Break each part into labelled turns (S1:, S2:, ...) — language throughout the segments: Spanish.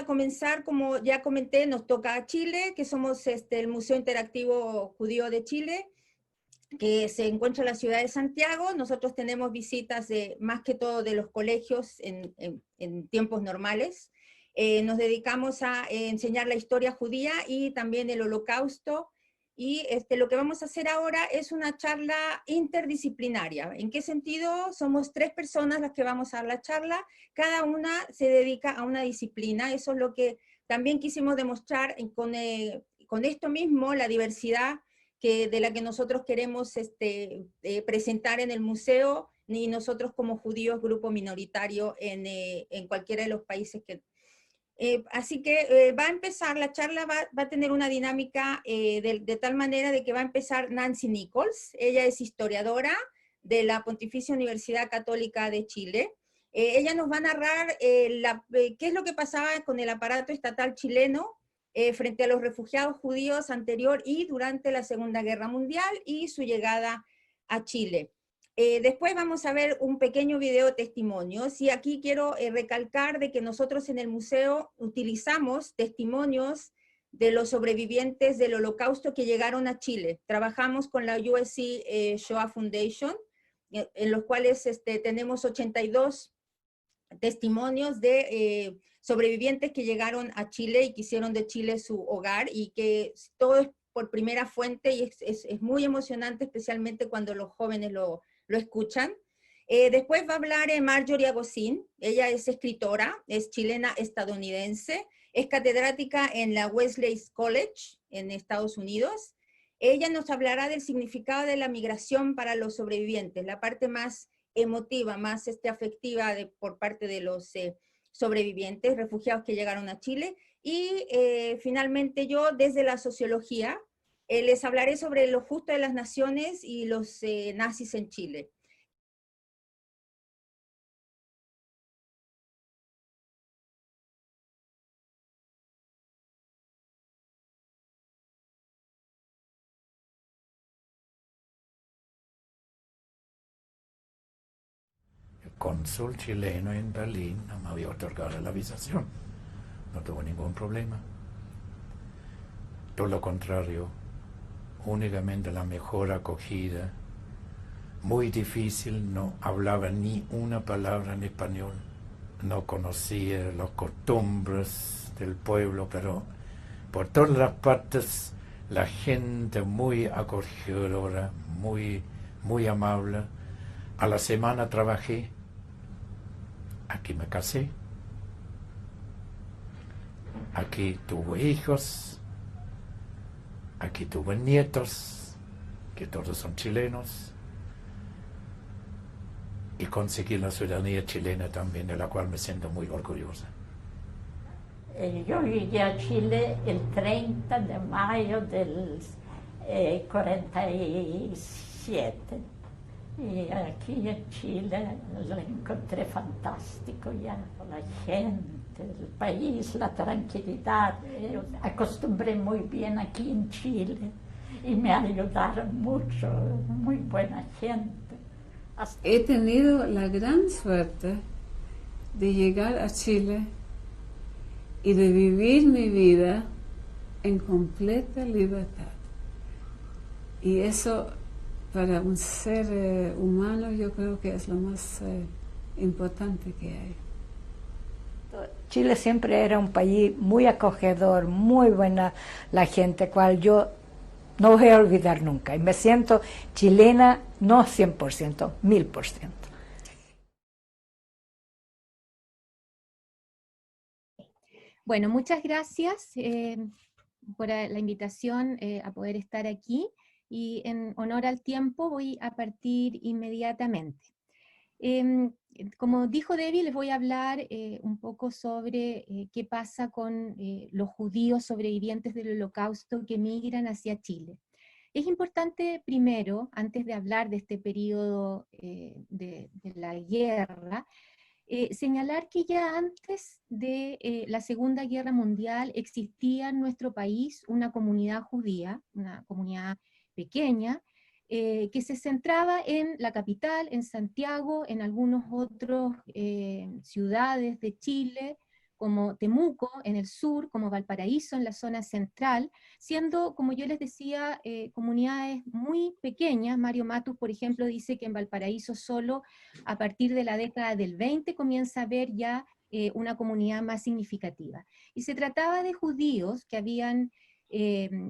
S1: comenzar, como ya comenté, nos toca a Chile, que somos el Museo Interactivo Judío de Chile, que se encuentra en la ciudad de Santiago. Nosotros tenemos visitas de, más que todo de los colegios en tiempos normales. Nos dedicamos a enseñar la historia judía y también el Holocausto. Y lo que vamos a hacer ahora es una charla interdisciplinaria. ¿En qué sentido? Somos 3 personas las que vamos a dar la charla, cada una se dedica a una disciplina. Eso es lo que también quisimos demostrar con esto mismo, la diversidad de la que nosotros queremos presentar en el museo, ni nosotros como judíos, grupo minoritario en cualquiera de los países que... así que va a empezar, la charla va a tener una dinámica de tal manera de que va a empezar Nancy Nichols. Ella es historiadora de la Pontificia Universidad Católica de Chile. Ella nos va a narrar qué es lo que pasaba con el aparato estatal chileno frente a los refugiados judíos anterior y durante la Segunda Guerra Mundial y su llegada a Chile. Después vamos a ver un pequeño video testimonios, y aquí quiero recalcar de que nosotros en el museo utilizamos testimonios de los sobrevivientes del Holocausto que llegaron a Chile. Trabajamos con la USC Shoah Foundation, en los cuales tenemos 82 testimonios de sobrevivientes que llegaron a Chile y que hicieron de Chile su hogar, y que todo es por primera fuente, y es muy emocionante, especialmente cuando los jóvenes lo escuchan. Después va a hablar Marjorie Agosin. Ella es escritora, es chilena estadounidense, es catedrática en la Wesley College en Estados Unidos. Ella nos hablará del significado de la migración para los sobrevivientes, la parte más emotiva, más afectiva por parte de los sobrevivientes, refugiados que llegaron a Chile. Y finalmente yo, desde la sociología, les hablaré sobre lo justo de las naciones y los nazis en Chile.
S2: El cónsul chileno en Berlín no me había otorgado la visación. No tuvo ningún problema. Todo lo contrario, únicamente la mejor acogida. Muy difícil, no hablaba ni una palabra en español. No conocía las costumbres del pueblo, pero por todas las partes la gente muy acogedora, muy amable. A la semana trabajé, aquí me casé, aquí tuve hijos, aquí tuve nietos, que todos son chilenos, y conseguí la ciudadanía chilena también, de la cual me siento muy orgullosa.
S3: Yo llegué a Chile el 30 de mayo del 47. Y aquí en Chile lo encontré fantástico ya, la gente, el país, la tranquilidad. Yo acostumbré muy bien aquí en Chile y me ayudaron mucho, muy buena gente.
S4: He tenido la gran suerte de llegar a Chile y de vivir mi vida en completa libertad. Y eso, para un ser humano, yo creo que es lo más importante que hay.
S5: Chile siempre era un país muy acogedor, muy buena la gente, cual yo no voy a olvidar nunca. Y me siento chilena, no 100%, 1000%.
S6: Bueno, muchas gracias por la invitación a poder estar aquí, y en honor al tiempo voy a partir inmediatamente. Como dijo Debbie, les voy a hablar un poco sobre qué pasa con los judíos sobrevivientes del Holocausto que migran hacia Chile. Es importante primero, antes de hablar de este periodo de la guerra, señalar que ya antes de la Segunda Guerra Mundial existía en nuestro país una comunidad judía, una comunidad pequeña, que se centraba en la capital, en Santiago, en algunos otros ciudades de Chile, como Temuco en el sur, como Valparaíso en la zona central, siendo, como yo les decía, comunidades muy pequeñas. Mario Matus, por ejemplo, dice que en Valparaíso solo a partir de la década del 20 comienza a haber ya una comunidad más significativa. Y se trataba de judíos que habían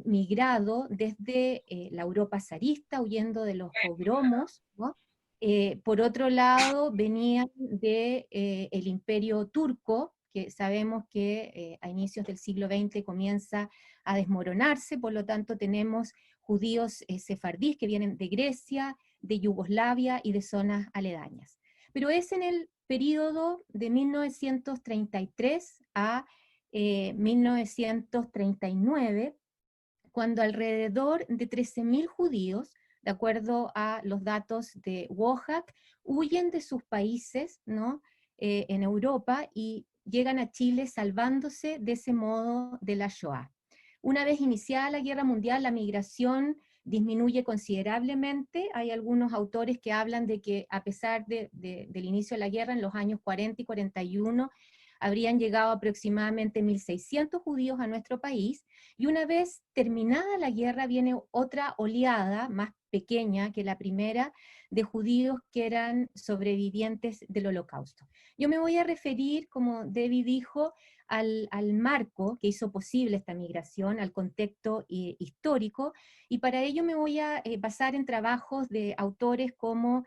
S6: migrado desde la Europa zarista, huyendo de los pogromos, ¿no? Por otro lado, venían del el Imperio Turco, que sabemos que a inicios del siglo XX comienza a desmoronarse, por lo tanto tenemos judíos sefardíes que vienen de Grecia, de Yugoslavia y de zonas aledañas. Pero es en el periodo de 1933 a 1939, cuando alrededor de 13.000 judíos, de acuerdo a los datos de WOHAC, huyen de sus países, ¿no? En Europa y llegan a Chile salvándose de ese modo de la Shoah. Una vez iniciada la Guerra Mundial, la migración disminuye considerablemente. Hay algunos autores que hablan de que a pesar del inicio de la guerra, en los años 40 y 41, habrían llegado aproximadamente 1.600 judíos a nuestro país, y una vez terminada la guerra viene otra oleada, más pequeña que la primera, de judíos que eran sobrevivientes del Holocausto. Yo me voy a referir, como Debbie dijo, al marco que hizo posible esta migración, al contexto histórico, y para ello me voy a basar en trabajos de autores como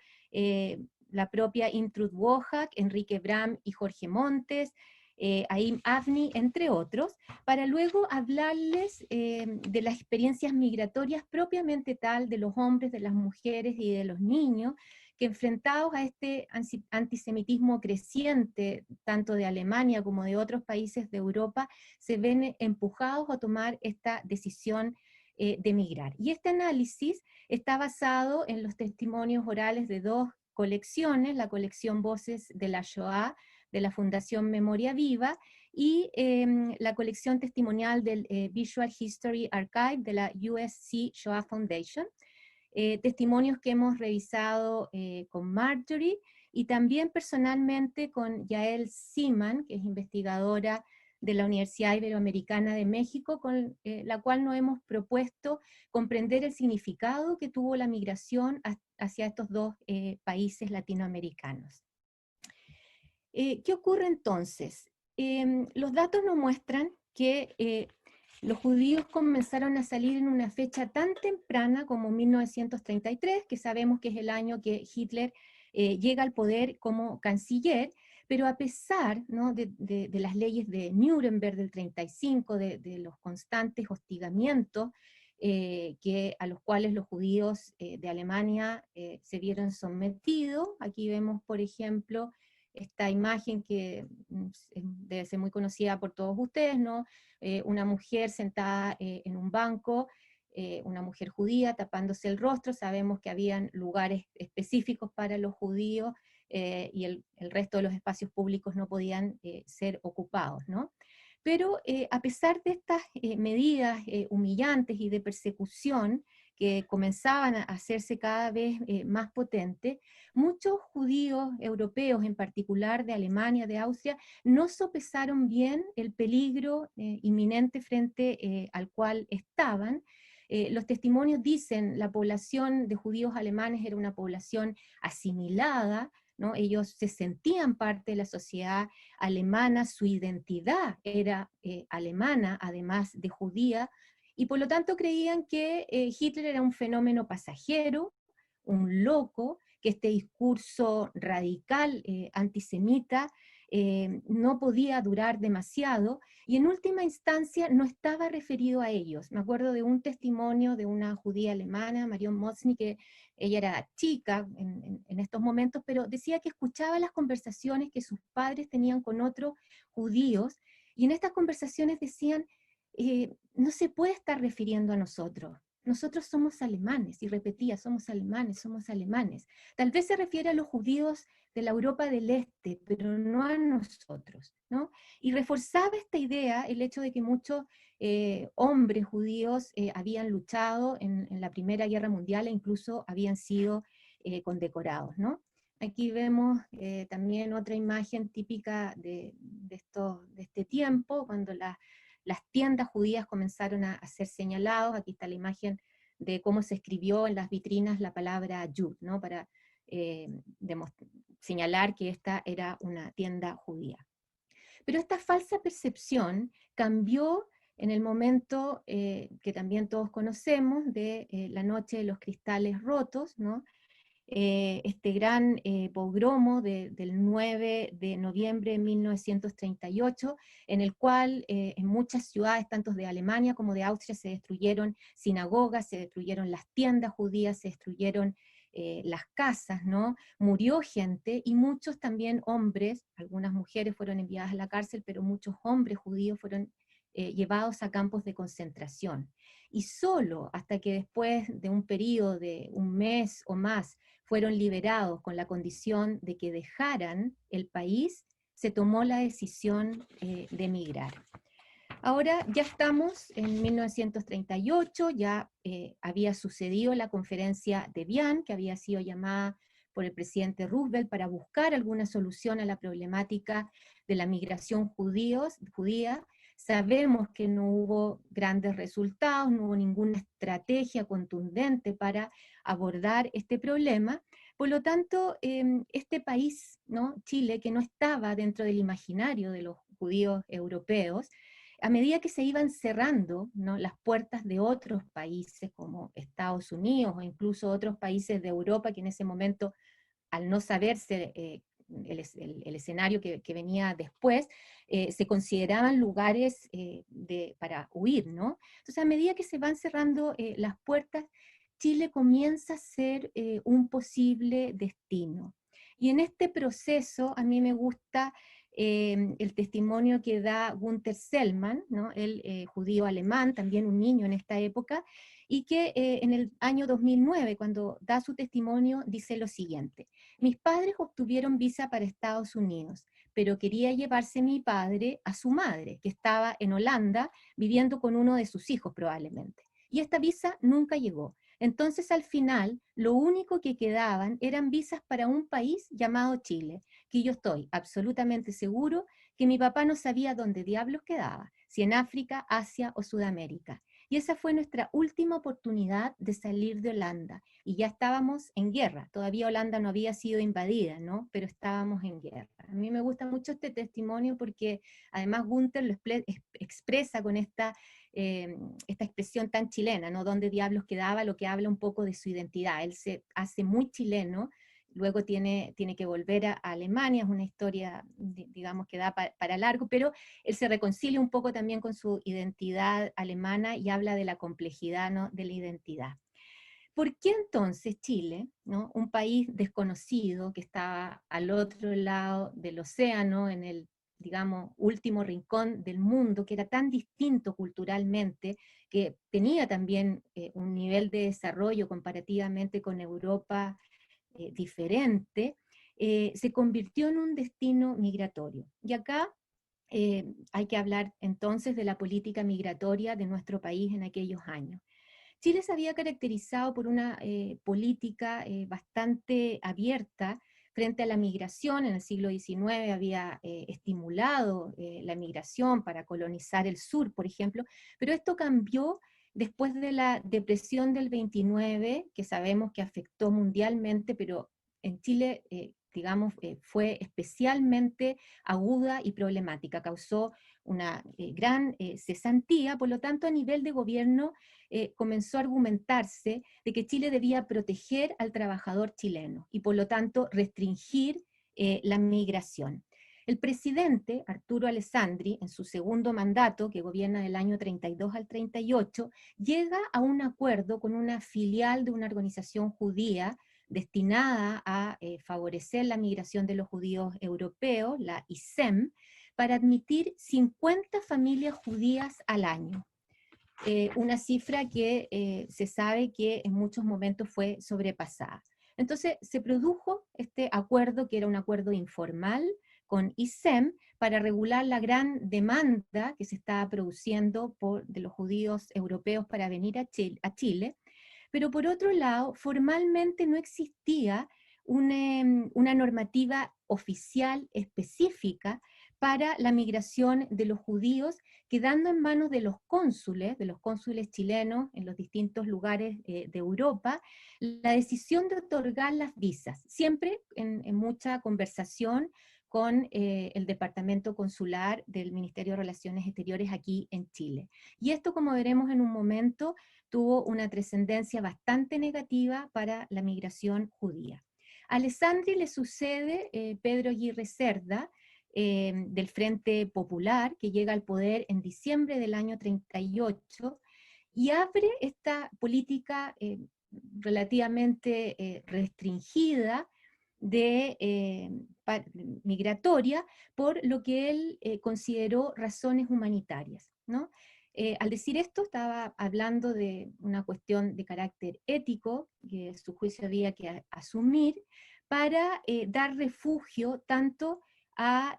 S6: la propia Intruth WOHAC, Enrique Bram y Jorge Montes, Haim Avni, entre otros, para luego hablarles de las experiencias migratorias propiamente tal de los hombres, de las mujeres y de los niños, que enfrentados a este antisemitismo creciente, tanto de Alemania como de otros países de Europa, se ven empujados a tomar esta decisión de emigrar. Y este análisis está basado en los testimonios orales de dos colecciones, la colección Voces de la Shoah, de la Fundación Memoria Viva, y la colección testimonial del Visual History Archive de la USC Shoah Foundation, testimonios que hemos revisado con Marjorie, y también personalmente con Yael Seaman, que es investigadora de la Universidad Iberoamericana de México, con la cual nos hemos propuesto comprender el significado que tuvo la migración hacia estos dos países latinoamericanos. ¿Qué ocurre entonces? Los datos nos muestran que los judíos comenzaron a salir en una fecha tan temprana como 1933, que sabemos que es el año que Hitler llega al poder como canciller, pero a pesar, ¿no?, de las leyes de Nuremberg del 35, de los constantes hostigamientos a los cuales los judíos de Alemania se vieron sometidos. Aquí vemos, por ejemplo, esta imagen que debe ser muy conocida por todos ustedes, ¿no? Una mujer sentada en un banco, una mujer judía tapándose el rostro. Sabemos que habían lugares específicos para los judíos y el resto de los espacios públicos no podían ser ocupados, ¿no? Pero a pesar de estas medidas humillantes y de persecución que comenzaban a hacerse cada vez más potentes, muchos judíos europeos, en particular de Alemania, de Austria, no sopesaron bien el peligro inminente frente al cual estaban. Los testimonios dicen, la población de judíos alemanes era una población asimilada, ¿no? Ellos se sentían parte de la sociedad alemana, su identidad era alemana, además de judía, y por lo tanto creían que Hitler era un fenómeno pasajero, un loco, que este discurso radical antisemita no podía durar demasiado, y en última instancia no estaba referido a ellos. Me acuerdo de un testimonio de una judía alemana, Marion Motzny, que ella era chica en estos momentos, pero decía que escuchaba las conversaciones que sus padres tenían con otros judíos, y en estas conversaciones decían, no se puede estar refiriendo a nosotros somos alemanes, y repetía, somos alemanes, somos alemanes. Tal vez se refiere a los judíos de la Europa del Este, pero no a nosotros, ¿no? Y reforzaba esta idea el hecho de que muchos hombres judíos habían luchado en la Primera Guerra Mundial e incluso habían sido condecorados, ¿no? Aquí vemos también otra imagen típica de este tiempo, cuando las tiendas judías comenzaron a ser señalados. Aquí está la imagen de cómo se escribió en las vitrinas la palabra Yud, ¿no? Para señalar que esta era una tienda judía. Pero esta falsa percepción cambió en el momento que también todos conocemos, de la noche de los cristales rotos, ¿no? Este gran pogromo del 9 de noviembre de 1938, en el cual en muchas ciudades, tanto de Alemania como de Austria, se destruyeron sinagogas, se destruyeron las tiendas judías, se destruyeron las casas, ¿no? Murió gente, y muchos también hombres, algunas mujeres fueron enviadas a la cárcel, pero muchos hombres judíos fueron llevados a campos de concentración. Y solo hasta que después de un periodo de un mes o más fueron liberados con la condición de que dejaran el país, se tomó la decisión de emigrar. Ahora ya estamos en 1938, ya había sucedido la conferencia de Vian, que había sido llamada por el presidente Roosevelt para buscar alguna solución a la problemática de la migración judía. Sabemos que no hubo grandes resultados, no hubo ninguna estrategia contundente para abordar este problema. Por lo tanto, este país, ¿no? Chile, que no estaba dentro del imaginario de los judíos europeos, a medida que se iban cerrando, ¿no?, las puertas de otros países como Estados Unidos o incluso otros países de Europa que en ese momento, al no saberse el escenario que venía después, se consideraban lugares para huir, ¿no? Entonces, a medida que se van cerrando las puertas, Chile comienza a ser un posible destino. Y en este proceso a mí me gusta el testimonio que da Günther Sellmann, ¿no? El judío alemán, también un niño en esta época, y que en el año 2009, cuando da su testimonio, dice lo siguiente: mis padres obtuvieron visa para Estados Unidos, pero quería llevarse mi padre a su madre, que estaba en Holanda, viviendo con uno de sus hijos probablemente. Y esta visa nunca llegó. Entonces, al final, lo único que quedaban eran visas para un país llamado Chile, que yo estoy absolutamente seguro que mi papá no sabía dónde diablos quedaba, si en África, Asia o Sudamérica. Y esa fue nuestra última oportunidad de salir de Holanda. Y ya estábamos en guerra. Todavía Holanda no había sido invadida, ¿no? Pero estábamos en guerra. A mí me gusta mucho este testimonio porque además Günther lo expresa con esta expresión tan chilena, ¿no? Donde diablos quedaba, lo que habla un poco de su identidad. Él se hace muy chileno, luego tiene que volver a Alemania, es una historia, digamos, que da para largo, pero él se reconcilia un poco también con su identidad alemana y habla de la complejidad, ¿no?, de la identidad. ¿Por qué entonces Chile, ¿no?, un país desconocido que estaba al otro lado del océano, en el, digamos, último rincón del mundo, que era tan distinto culturalmente, que tenía también un nivel de desarrollo comparativamente con Europa diferente, se convirtió en un destino migratorio? Y acá hay que hablar entonces de la política migratoria de nuestro país en aquellos años. Chile se había caracterizado por una política bastante abierta frente a la migración. En el siglo XIX había estimulado la migración para colonizar el sur, por ejemplo, pero esto cambió después de la depresión del 29, que sabemos que afectó mundialmente, pero en Chile, digamos, fue especialmente aguda y problemática, causó una gran cesantía. Por lo tanto, a nivel de gobierno comenzó a argumentarse de que Chile debía proteger al trabajador chileno y por lo tanto restringir la migración. El presidente Arturo Alessandri, en su segundo mandato, que gobierna del año 32 al 38, llega a un acuerdo con una filial de una organización judía destinada a favorecer la migración de los judíos europeos, la ISEM, para admitir 50 familias judías al año. Una cifra que se sabe que en muchos momentos fue sobrepasada. Entonces se produjo este acuerdo, que era un acuerdo informal con ISEM, para regular la gran demanda que se estaba produciendo de los judíos europeos para venir a Chile, pero por otro lado, formalmente no existía una normativa oficial específica para la migración de los judíos, quedando en manos de los cónsules chilenos en los distintos lugares de Europa, la decisión de otorgar las visas, siempre en mucha conversación con el Departamento Consular del Ministerio de Relaciones Exteriores aquí en Chile. Y esto, como veremos en un momento, tuvo una trascendencia bastante negativa para la migración judía. A Alessandri le sucede Pedro Aguirre Cerda, del Frente Popular, que llega al poder en diciembre del año 38, y abre esta política relativamente restringida migratoria por lo que él consideró razones humanitarias, ¿no? Al decir esto estaba hablando de una cuestión de carácter ético, que su juicio había que asumir, para dar refugio tanto a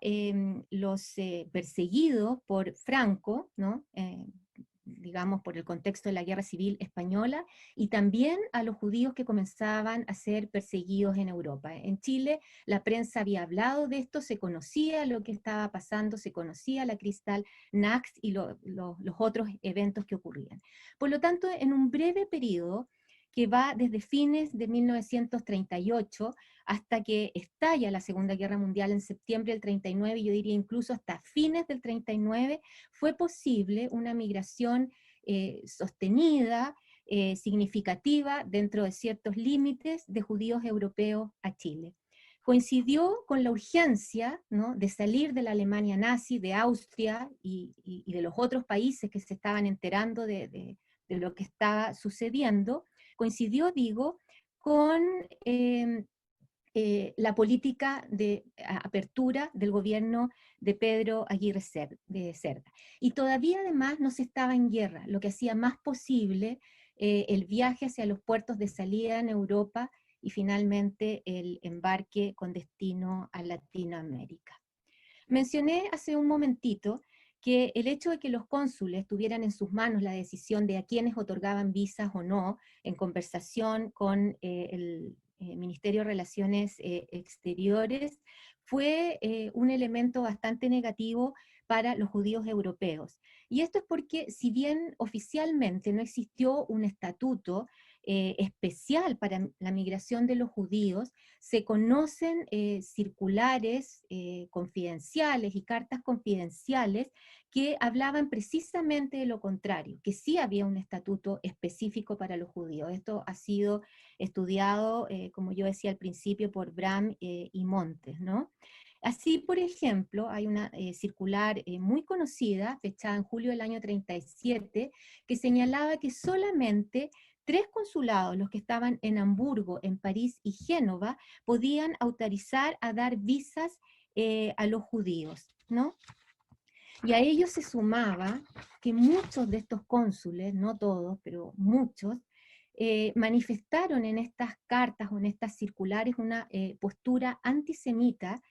S6: los perseguidos por Franco, ¿no? Digamos por el contexto de la Guerra Civil Española, y también a los judíos que comenzaban a ser perseguidos en Europa. En Chile la prensa había hablado de esto, se conocía lo que estaba pasando, se conocía la Kristallnacht y los otros eventos que ocurrían. Por lo tanto, en un breve periodo, que va desde fines de 1938 hasta que estalla la Segunda Guerra Mundial en septiembre del 39, yo diría incluso hasta fines del 39, fue posible una migración sostenida, significativa, dentro de ciertos límites de judíos europeos a Chile. Coincidió con la urgencia, ¿no?, de salir de la Alemania nazi, de Austria y de los otros países que se estaban enterando de lo que estaba sucediendo. Coincidió, digo, con la política de apertura del gobierno de Pedro Aguirre Cerda. Y todavía además no se estaba en guerra, lo que hacía más posible el viaje hacia los puertos de salida en Europa y finalmente el embarque con destino a Latinoamérica. Mencioné hace un momentito que el hecho de que los cónsules tuvieran en sus manos la decisión de a quienes otorgaban visas o no, en conversación con el Ministerio de Relaciones Exteriores, fue un elemento bastante negativo para los judíos europeos. Y esto es porque, si bien oficialmente no existió un estatuto especial para la migración de los judíos, se conocen circulares confidenciales y cartas confidenciales que hablaban precisamente de lo contrario, que sí había un estatuto específico para los judíos. Esto ha sido estudiado, como yo decía al principio, por Bram y Montes, ¿no? Así, por ejemplo, hay una circular muy conocida, fechada en julio del año 37, que señalaba que solamente 3 consulados, los que estaban en Hamburgo, en París y Génova, podían autorizar a dar visas a los judíos, ¿no? Y a ello se sumaba que muchos de estos cónsules, no todos, pero muchos, manifestaron en estas cartas o en estas circulares una postura antisemita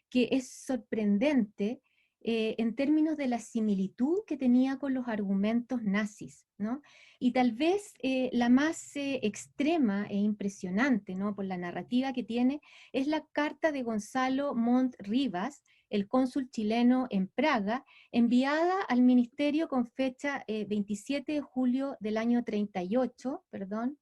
S6: que es sorprendente en términos de la similitud que tenía con los argumentos nazis, ¿no? Y tal vez la más extrema e impresionante, ¿no?, por la narrativa que tiene, es la carta de Gonzalo Montt Rivas, el cónsul chileno en Praga, enviada al ministerio con fecha 27 de julio del año 38, perdón,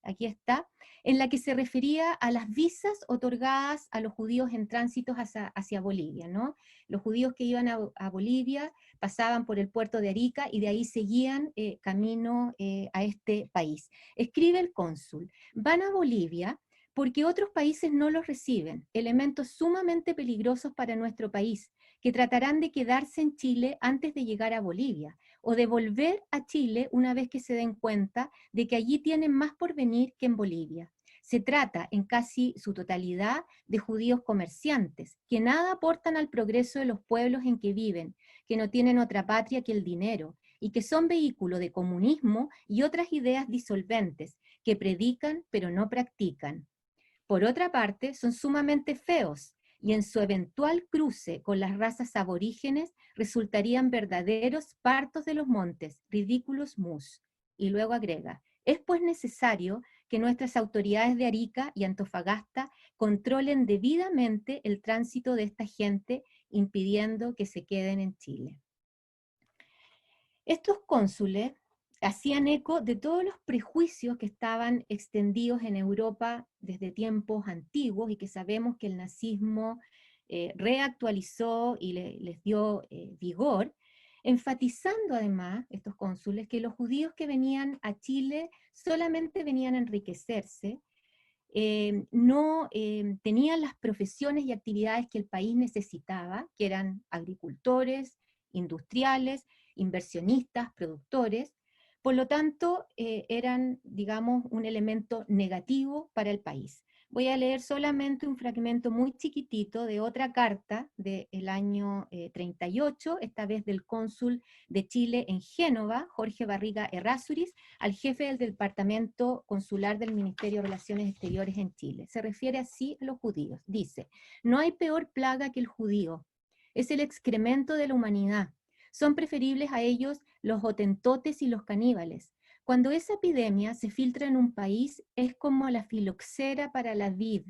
S6: aquí está, en la que se refería a las visas otorgadas a los judíos en tránsitos hacia Bolivia, ¿no? Los judíos que iban a Bolivia pasaban por el puerto de Arica y de ahí seguían camino a este país. Escribe el cónsul: van a Bolivia porque otros países no los reciben, elementos sumamente peligrosos para nuestro país, que tratarán de quedarse en Chile antes de llegar a Bolivia, o de volver a Chile una vez que se den cuenta de que allí tienen más por venir que en Bolivia. Se trata en casi su totalidad de judíos comerciantes, que nada aportan al progreso de los pueblos en que viven, que no tienen otra patria que el dinero, y que son vehículo de comunismo y otras ideas disolventes, que predican pero no practican. Por otra parte, son sumamente feos, y en su eventual cruce con las razas aborígenes resultarían verdaderos partos de los montes, ridículos mus. Y luego agrega: es pues necesario que nuestras autoridades de Arica y Antofagasta controlen debidamente el tránsito de esta gente, impidiendo que se queden en Chile. Estos cónsules hacían eco de todos los prejuicios que estaban extendidos en Europa desde tiempos antiguos y que sabemos que el nazismo reactualizó y les dio vigor, enfatizando además, estos cónsules, que los judíos que venían a Chile solamente venían a enriquecerse, no tenían las profesiones y actividades que el país necesitaba, que eran agricultores, industriales, inversionistas, productores. Por lo tanto, eran, digamos, un elemento negativo para el país. Voy a leer solamente un fragmento muy chiquitito de otra carta del año 38, esta vez del cónsul de Chile en Génova, Jorge Barriga Errázuriz, al jefe del departamento consular del Ministerio de Relaciones Exteriores en Chile. Se refiere así a los judíos. Dice: no hay peor plaga que el judío. Es el excremento de la humanidad. Son preferibles a ellos los hotentotes y los caníbales. Cuando esa epidemia se filtra en un país, es como la filoxera para la vid.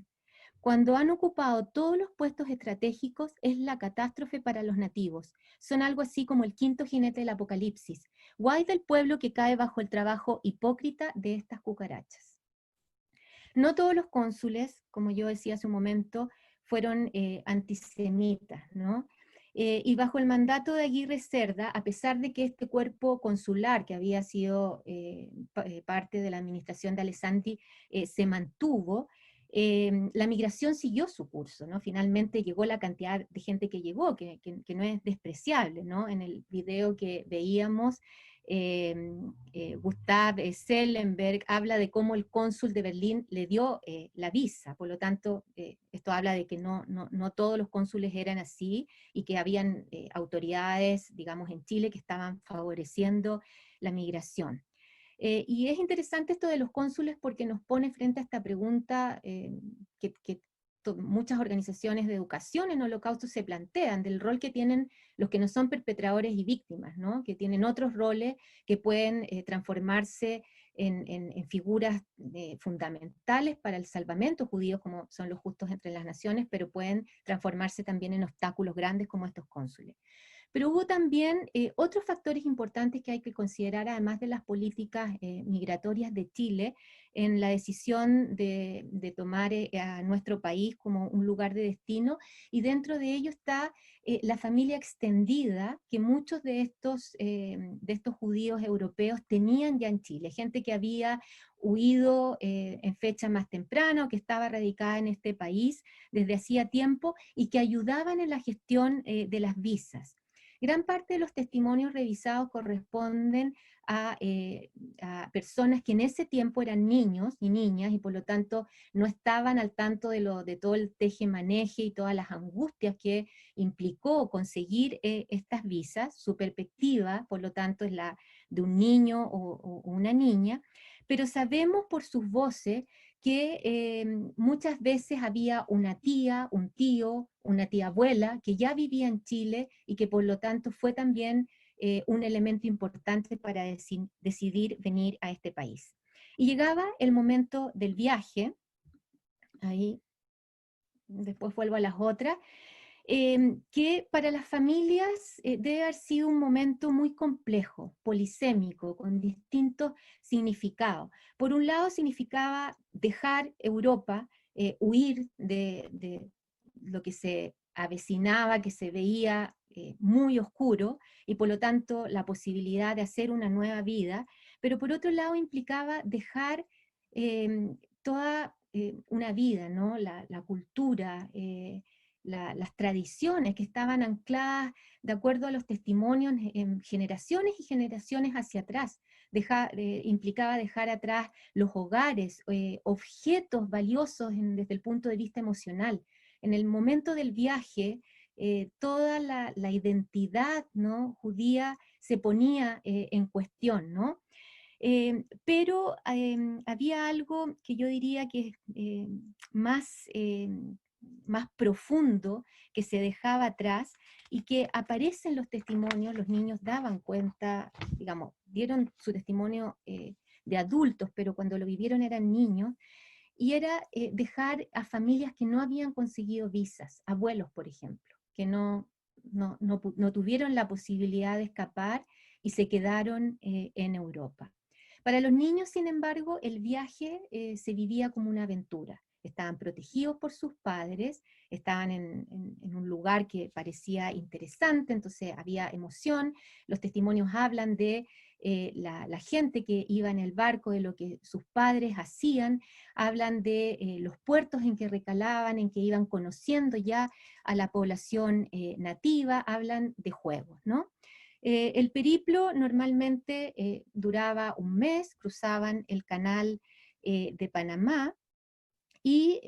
S6: Cuando han ocupado todos los puestos estratégicos, es la catástrofe para los nativos. Son algo así como el quinto jinete del apocalipsis. Guay del pueblo que cae bajo el trabajo hipócrita de estas cucarachas. No todos los cónsules, como yo decía hace un momento, fueron antisemitas, ¿no? Y bajo el mandato de Aguirre Cerda, a pesar de que este cuerpo consular, que había sido parte de la administración de Alessandri, se mantuvo, la migración siguió su curso, ¿no? Finalmente llegó la cantidad de gente que llegó, que no es despreciable, ¿no? En el video que veíamos, Gustav Zellenberg habla de cómo el cónsul de Berlín le dio la visa, por lo tanto, esto habla de que no todos los cónsules eran así, y que habían autoridades, digamos, en Chile que estaban favoreciendo la migración. Y es interesante esto de los cónsules porque nos pone frente a esta pregunta que muchas organizaciones de educación en Holocausto se plantean, del rol que tienen los que no son perpetradores y víctimas, ¿no? Que tienen otros roles que pueden transformarse en figuras fundamentales para el salvamento judío, como son los justos entre las naciones, pero pueden transformarse también en obstáculos grandes como estos cónsules. Pero hubo también otros factores importantes que hay que considerar, además de las políticas migratorias de Chile, en la decisión de tomar a nuestro país como un lugar de destino, y dentro de ello está la familia extendida que muchos de estos judíos europeos tenían ya en Chile, gente que había huido en fecha más temprana o que estaba radicada en este país desde hacía tiempo y que ayudaban en la gestión de las visas. Gran parte de los testimonios revisados corresponden a personas que en ese tiempo eran niños y niñas, y por lo tanto no estaban al tanto de todo el teje-maneje y todas las angustias que implicó conseguir estas visas. Su perspectiva, por lo tanto, es la de un niño o una niña, pero sabemos por sus voces que muchas veces había una tía, un tío, una tía abuela que ya vivía en Chile y que por lo tanto fue también un elemento importante para decidir venir a este país. Y llegaba el momento del viaje, ahí después vuelvo a las otras, que para las familias debe haber sido un momento muy complejo, polisémico, con distintos significados. Por un lado significaba dejar Europa, huir de lo que se avecinaba, que se veía muy oscuro, y por lo tanto la posibilidad de hacer una nueva vida, pero por otro lado implicaba dejar toda una vida, ¿no? La cultura, las tradiciones que estaban ancladas de acuerdo a los testimonios en generaciones y generaciones hacia atrás. Implicaba dejar atrás los hogares, objetos valiosos desde el punto de vista emocional. En el momento del viaje, toda la identidad, ¿no?, judía se ponía en cuestión, ¿no? Pero había algo que yo diría que es más profundo, que se dejaba atrás y que aparece en los testimonios. Los niños daban cuenta, digamos, dieron su testimonio de adultos, pero cuando lo vivieron eran niños, y era dejar a familias que no habían conseguido visas, abuelos, por ejemplo, que no tuvieron la posibilidad de escapar y se quedaron en Europa. Para los niños, sin embargo, el viaje se vivía como una aventura. Estaban protegidos por sus padres, estaban en un lugar que parecía interesante, entonces había emoción. Los testimonios hablan de la gente que iba en el barco, de lo que sus padres hacían, hablan de los puertos en que recalaban, en que iban conociendo ya a la población nativa, hablan de juegos, ¿no? El periplo normalmente duraba un mes, cruzaban el canal de Panamá, y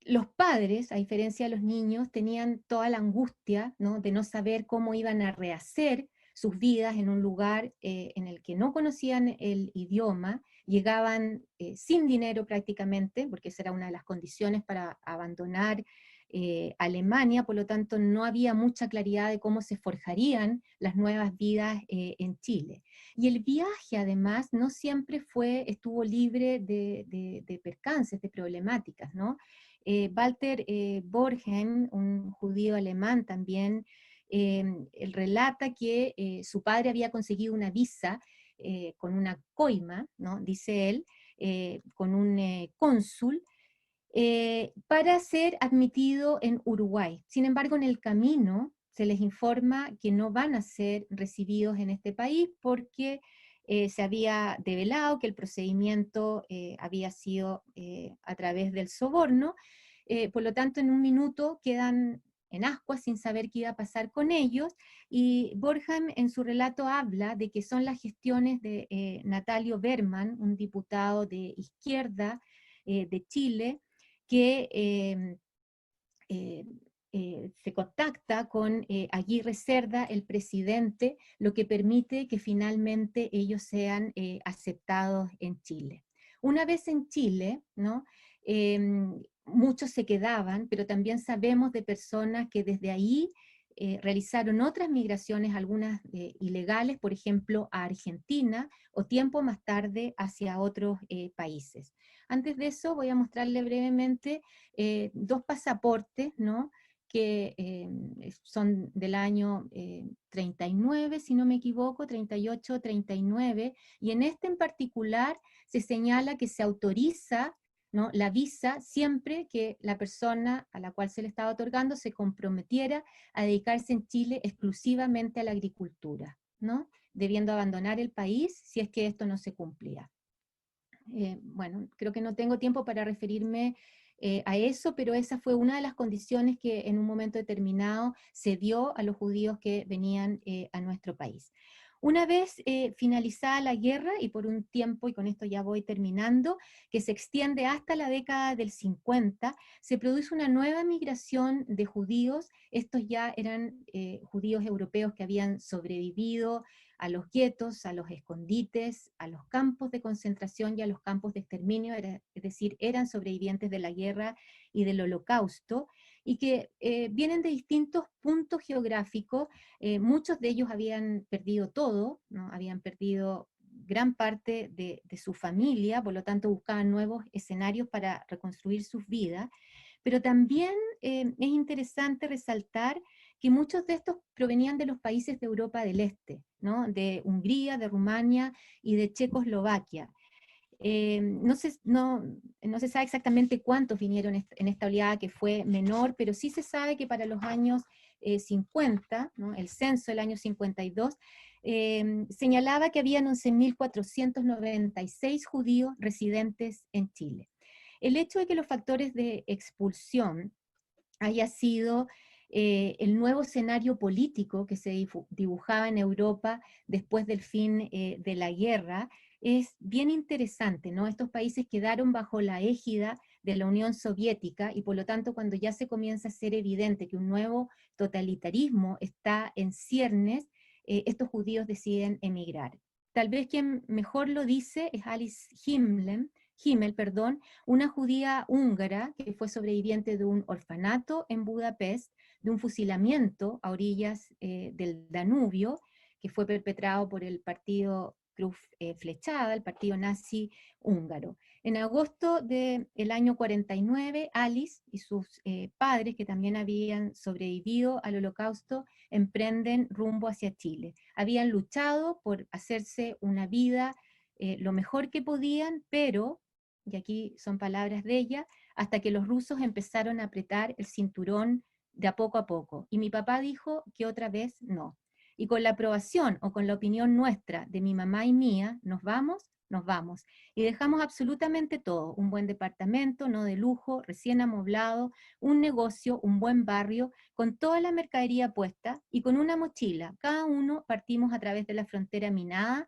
S6: los padres, a diferencia de los niños, tenían toda la angustia, ¿no?, de no saber cómo iban a rehacer sus vidas en un lugar en el que no conocían el idioma, llegaban sin dinero prácticamente, porque esa era una de las condiciones para abandonar Alemania, por lo tanto no había mucha claridad de cómo se forjarían las nuevas vidas en Chile. Y el viaje además no siempre estuvo libre de percances, de problemáticas, ¿no? Walter Borgheim, un judío alemán también, él relata que su padre había conseguido una visa con una coima, ¿no?, dice él, con un cónsul, para ser admitido en Uruguay. Sin embargo, en el camino se les informa que no van a ser recibidos en este país porque se había develado que el procedimiento había sido a través del soborno, por lo tanto en un minuto quedan en ascuas sin saber qué iba a pasar con ellos, y Borjam en su relato habla de que son las gestiones de Natalio Berman, un diputado de izquierda de Chile, que se contacta con Aguirre Cerda, el presidente, lo que permite que finalmente ellos sean aceptados en Chile. Una vez en Chile, ¿no?, muchos se quedaban, pero también sabemos de personas que desde ahí realizaron otras migraciones, algunas ilegales, por ejemplo, a Argentina, o tiempo más tarde hacia otros países. Antes de eso voy a mostrarle brevemente dos pasaportes, ¿no?, que son del año 39, si no me equivoco, 38, 39, y en este en particular se señala que se autoriza, ¿no?, la visa siempre que la persona a la cual se le estaba otorgando se comprometiera a dedicarse en Chile exclusivamente a la agricultura, ¿no?, debiendo abandonar el país si es que esto no se cumplía. Bueno, creo que no tengo tiempo para referirme a eso, pero esa fue una de las condiciones que en un momento determinado se dio a los judíos que venían a nuestro país. Una vez finalizada la guerra, y por un tiempo, y con esto ya voy terminando, que se extiende hasta la década del 50, se produce una nueva migración de judíos. Estos ya eran judíos europeos que habían sobrevivido a los guetos, a los escondites, a los campos de concentración y a los campos de exterminio, es decir, eran sobrevivientes de la guerra y del Holocausto, y que vienen de distintos puntos geográficos. Muchos de ellos habían perdido todo, ¿no?, habían perdido gran parte de su familia, por lo tanto buscaban nuevos escenarios para reconstruir sus vidas, pero también es interesante resaltar que muchos de estos provenían de los países de Europa del Este, ¿no?, de Hungría, de Rumania y de Checoslovaquia. No se sabe exactamente cuántos vinieron en esta oleada, que fue menor, pero sí se sabe que para los años 50, ¿no?, el censo del año 52, señalaba que habían 11.496 judíos residentes en Chile. El hecho de que los factores de expulsión haya sido el nuevo escenario político que se dibujaba en Europa después del fin de la guerra, es bien interesante, ¿no? Estos países quedaron bajo la égida de la Unión Soviética, y por lo tanto cuando ya se comienza a ser evidente que un nuevo totalitarismo está en ciernes, estos judíos deciden emigrar. Tal vez quien mejor lo dice es Alice Himmel, una judía húngara que fue sobreviviente de un orfanato en Budapest, de un fusilamiento a orillas del Danubio, que fue perpetrado por el partido Cruz Flechada, el partido nazi húngaro. En agosto del año 49, Alice y sus padres, que también habían sobrevivido al Holocausto, emprenden rumbo hacia Chile. Habían luchado por hacerse una vida lo mejor que podían, pero, y aquí son palabras de ella, hasta que los rusos empezaron a apretar el cinturón de a poco. Y mi papá dijo que otra vez no. Y con la aprobación o con la opinión nuestra, de mi mamá y mía, nos vamos. Y dejamos absolutamente todo, un buen departamento, no de lujo, recién amoblado, un negocio, un buen barrio, con toda la mercadería puesta y con una mochila. Cada uno partimos a través de la frontera minada,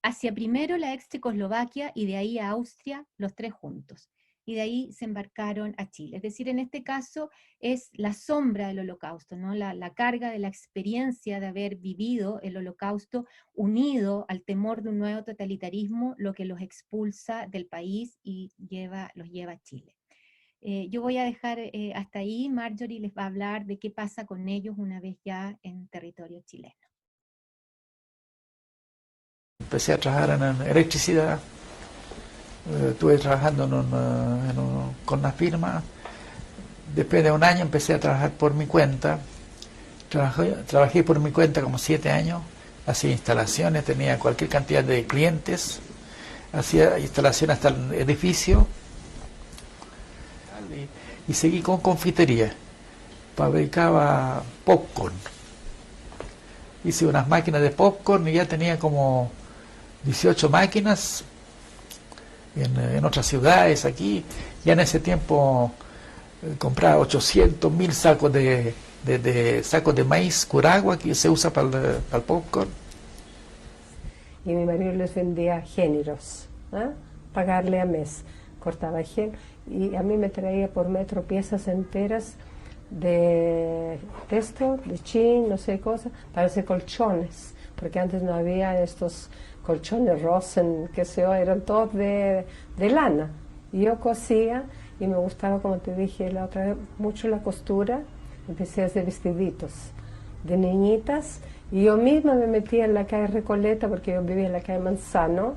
S6: hacia primero la ex Checoslovaquia y de ahí a Austria, los tres juntos. Y de ahí se embarcaron a Chile. Es decir, en este caso es la sombra del Holocausto, ¿no? La carga de la experiencia de haber vivido el Holocausto unido al temor de un nuevo totalitarismo, lo que los expulsa del país y los lleva a Chile. Yo voy a dejar hasta ahí. Marjorie les va a hablar de qué pasa con ellos una vez ya en territorio chileno.
S7: Empecé a trabajar en electricidad, estuve trabajando con una firma. Después de un año empecé a trabajar por mi cuenta. Trabajé por mi cuenta como 7 años, hacía instalaciones, tenía cualquier cantidad de clientes, hacía instalaciones hasta el edificio y seguí con confitería. Fabricaba popcorn. Hice unas máquinas de popcorn y ya tenía como 18 máquinas en otras ciudades aquí. Ya en ese tiempo compraba 800.000 sacos sacos de maíz curagua que se usa para el popcorn.
S8: Y mi marido les vendía géneros, pagarle a mes. Cortaba género y a mí me traía por metro piezas enteras de esto, de chin, no sé cosas, para hacer colchones, porque antes no había estos colchones Rosen, que se eran todos de lana. Y yo cosía y me gustaba, como te dije la otra vez, mucho la costura. Empecé a hacer vestiditos de niñitas y yo misma me metía en la calle Recoleta, porque yo vivía en la calle Manzano,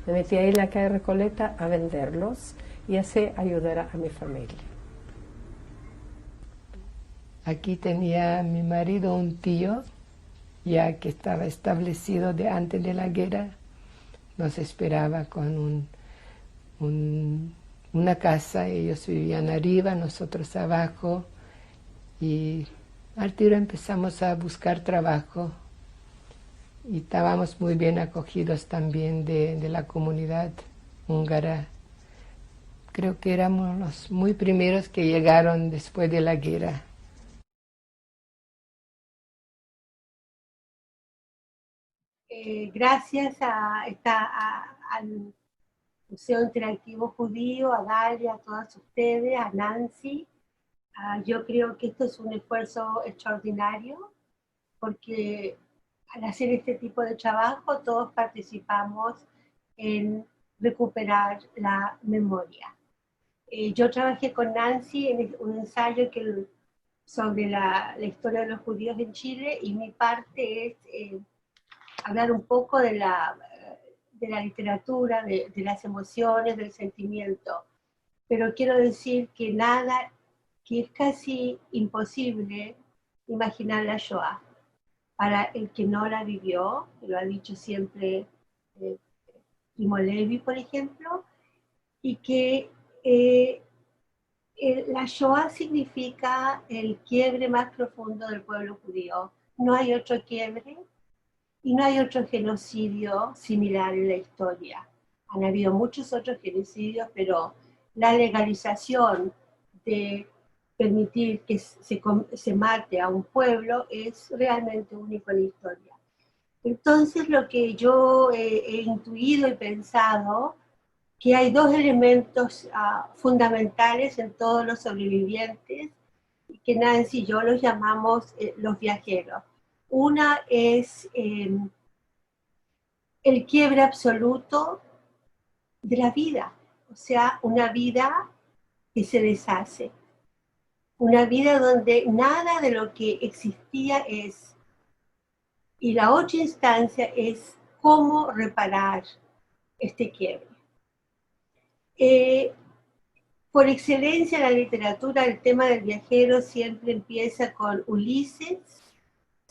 S8: me metía ahí en la calle Recoleta a venderlos y así ayudar a mi familia. Aquí tenía mi marido un tío, ya que estaba establecido de antes de la guerra, nos esperaba con una casa, ellos vivían arriba, nosotros abajo, y al tiro empezamos a buscar trabajo y estábamos muy bien acogidos también de la comunidad húngara. Creo que éramos los muy primeros que llegaron después de la guerra.
S9: Gracias al Museo Interactivo Judío, a Dalia, a todas ustedes, a Nancy. Yo creo que esto es un esfuerzo extraordinario, porque al hacer este tipo de trabajo todos participamos en recuperar la memoria. Yo trabajé con Nancy en un ensayo sobre la historia de los judíos en Chile, y mi parte es hablar un poco de la literatura, de las emociones, del sentimiento. Pero quiero decir que es casi imposible imaginar la Shoah para el que no la vivió, lo ha dicho siempre Primo Levi, por ejemplo, y que la Shoah significa el quiebre más profundo del pueblo judío. No hay otro quiebre y no hay otro genocidio similar en la historia. Han habido muchos otros genocidios, pero la legalización de permitir que se mate a un pueblo es realmente único en la historia. Entonces, lo que yo he intuido y pensado, que hay dos elementos fundamentales en todos los sobrevivientes, y que Nancy y yo los llamamos los viajeros. Una es el quiebre absoluto de la vida, o sea, una vida que se deshace, una vida donde nada de lo que existía es. Y la otra instancia es cómo reparar este quiebre. Por excelencia en la literatura, el tema del viajero siempre empieza con Ulises,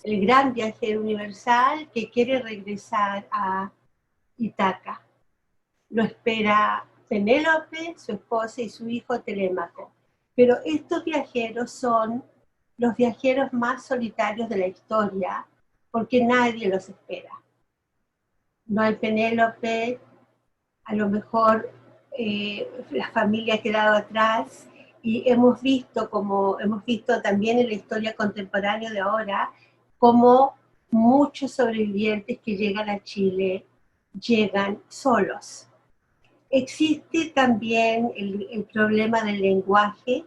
S9: el gran viajero universal que quiere regresar a Ítaca. Lo espera Penélope, su esposa, y su hijo Telémaco. Pero estos viajeros son los viajeros más solitarios de la historia, porque nadie los espera. No hay Penélope, a lo mejor la familia ha quedado atrás, y hemos visto también en la historia contemporánea de ahora, como muchos sobrevivientes que llegan a Chile llegan solos. Existe también el problema del lenguaje,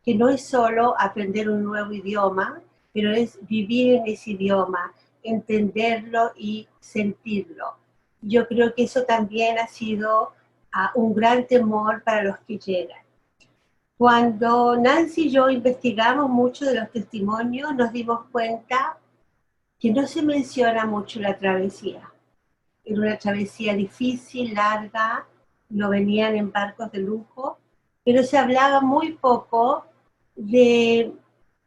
S9: que no es solo aprender un nuevo idioma, pero es vivir en ese idioma, entenderlo y sentirlo. Yo creo que eso también ha sido un gran temor para los que llegan. Cuando Nancy y yo investigamos mucho de los testimonios, nos dimos cuenta que no se menciona mucho la travesía. Era una travesía difícil, larga, no venían en barcos de lujo, pero se hablaba muy poco de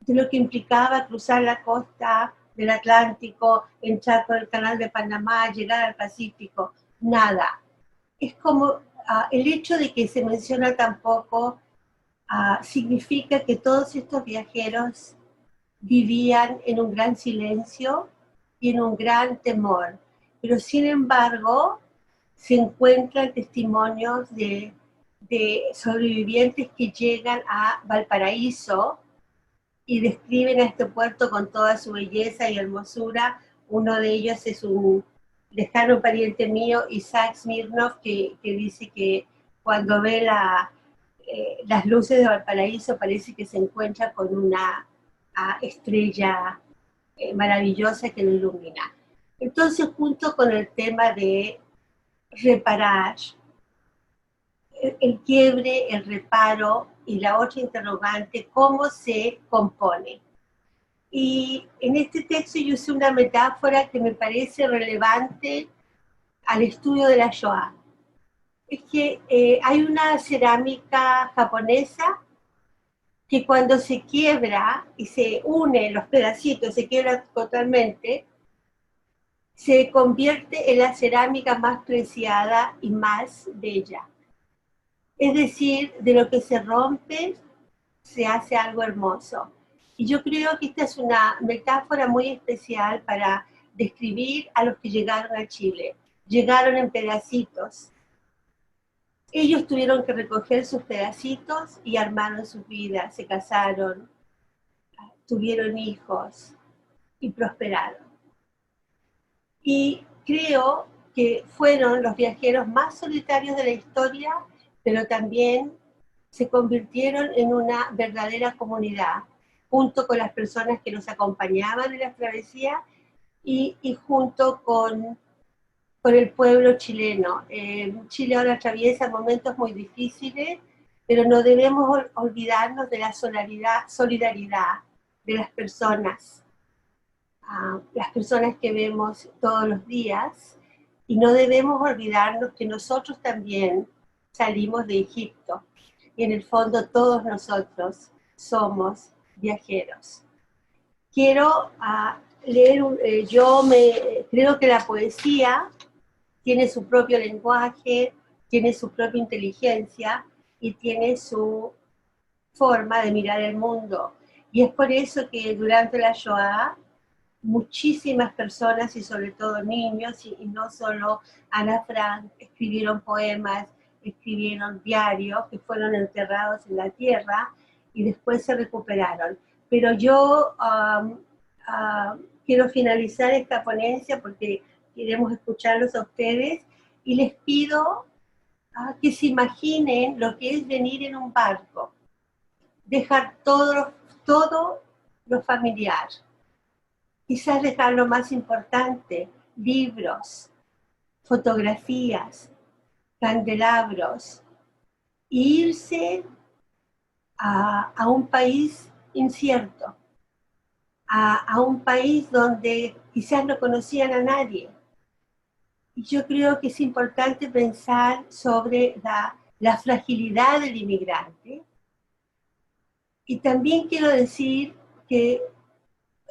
S9: lo que implicaba cruzar la costa del Atlántico, entrar por el canal de Panamá, llegar al Pacífico, nada. Es como el hecho de que se menciona tan poco significa que todos estos viajeros vivían en un gran silencio y en un gran temor. Pero sin embargo, se encuentran testimonios de sobrevivientes que llegan a Valparaíso y describen a este puerto con toda su belleza y hermosura. Uno de ellos es un lejano pariente mío, Isaac Smirnov, que dice que cuando ve las luces de Valparaíso parece que se encuentra con una estrella maravillosa que lo ilumina. Entonces, junto con el tema de reparar, el quiebre, el reparo y la otra interrogante, ¿cómo se compone? Y en este texto yo usé una metáfora que me parece relevante al estudio de la Shoah. Es que hay una cerámica japonesa que cuando se quiebra y se une los pedacitos, se quiebra totalmente, se convierte en la cerámica más preciada y más bella. Es decir, de lo que se rompe, se hace algo hermoso. Y yo creo que esta es una metáfora muy especial para describir a los que llegaron a Chile. Llegaron en pedacitos. Ellos tuvieron que recoger sus pedacitos y armaron sus vidas, se casaron, tuvieron hijos y prosperaron. Y creo que fueron los viajeros más solitarios de la historia, pero también se convirtieron en una verdadera comunidad, junto con las personas que los acompañaban en la travesía y junto con el pueblo chileno. Chile ahora atraviesa momentos muy difíciles, pero no debemos olvidarnos de la solidaridad de las personas que vemos todos los días, y no debemos olvidarnos que nosotros también salimos de Egipto, y en el fondo todos nosotros somos viajeros. Quiero leer, creo que la poesía tiene su propio lenguaje, tiene su propia inteligencia y tiene su forma de mirar el mundo. Y es por eso que durante la Shoah muchísimas personas, y sobre todo niños, y no solo Ana Frank, escribieron poemas, escribieron diarios que fueron enterrados en la tierra y después se recuperaron. Pero yo quiero finalizar esta ponencia porque queremos escucharlos a ustedes, y les pido que se imaginen lo que es venir en un barco, dejar todo lo familiar, quizás dejar lo más importante, libros, fotografías, candelabros, e irse a un país incierto, a un país donde quizás no conocían a nadie. Y yo creo que es importante pensar sobre la fragilidad del inmigrante. Y también quiero decir que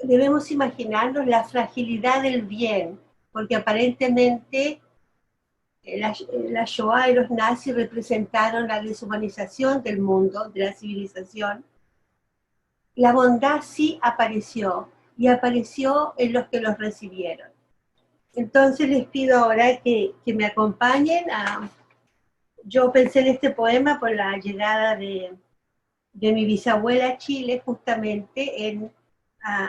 S9: debemos imaginarnos la fragilidad del bien, porque aparentemente la Shoah y los nazis representaron la deshumanización del mundo, de la civilización. La bondad sí apareció, y apareció en los que los recibieron. Entonces les pido ahora que me acompañen. Yo pensé en este poema por la llegada de mi bisabuela a Chile justamente en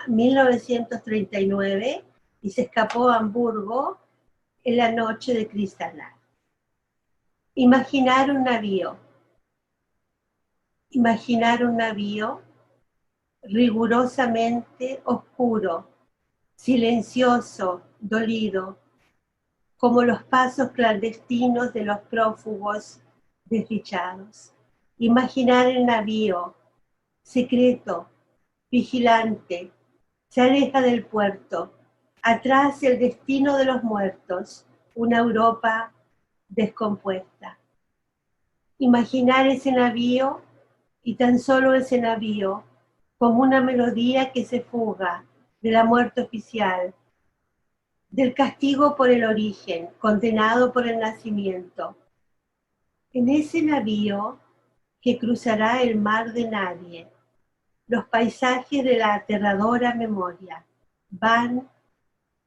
S9: 1939, y se escapó a Hamburgo en la noche de Kristallnacht. Imaginar un navío rigurosamente oscuro, silencioso, dolido, como los pasos clandestinos de los prófugos desdichados. Imaginar el navío, secreto, vigilante, se aleja del puerto, atrás el destino de los muertos, una Europa descompuesta. Imaginar ese navío, y tan solo ese navío, como una melodía que se fuga de la muerte oficial, del castigo por el origen, condenado por el nacimiento. En ese navío que cruzará el mar de nadie, los paisajes de la aterradora memoria, van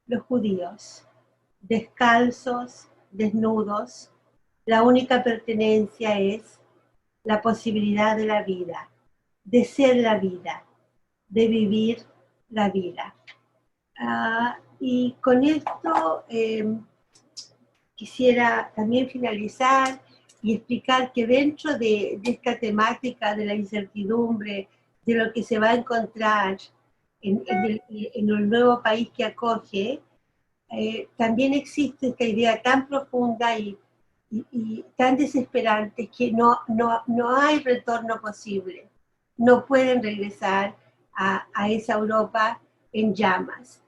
S9: los judíos, descalzos, desnudos. La única pertenencia es la posibilidad de la vida, de ser la vida, de vivir la vida. Y con esto quisiera también finalizar y explicar que dentro de esta temática de la incertidumbre, de lo que se va a encontrar en el nuevo país que acoge, también existe esta idea tan profunda y tan desesperante que no hay retorno posible. No pueden regresar a esa Europa en llamas.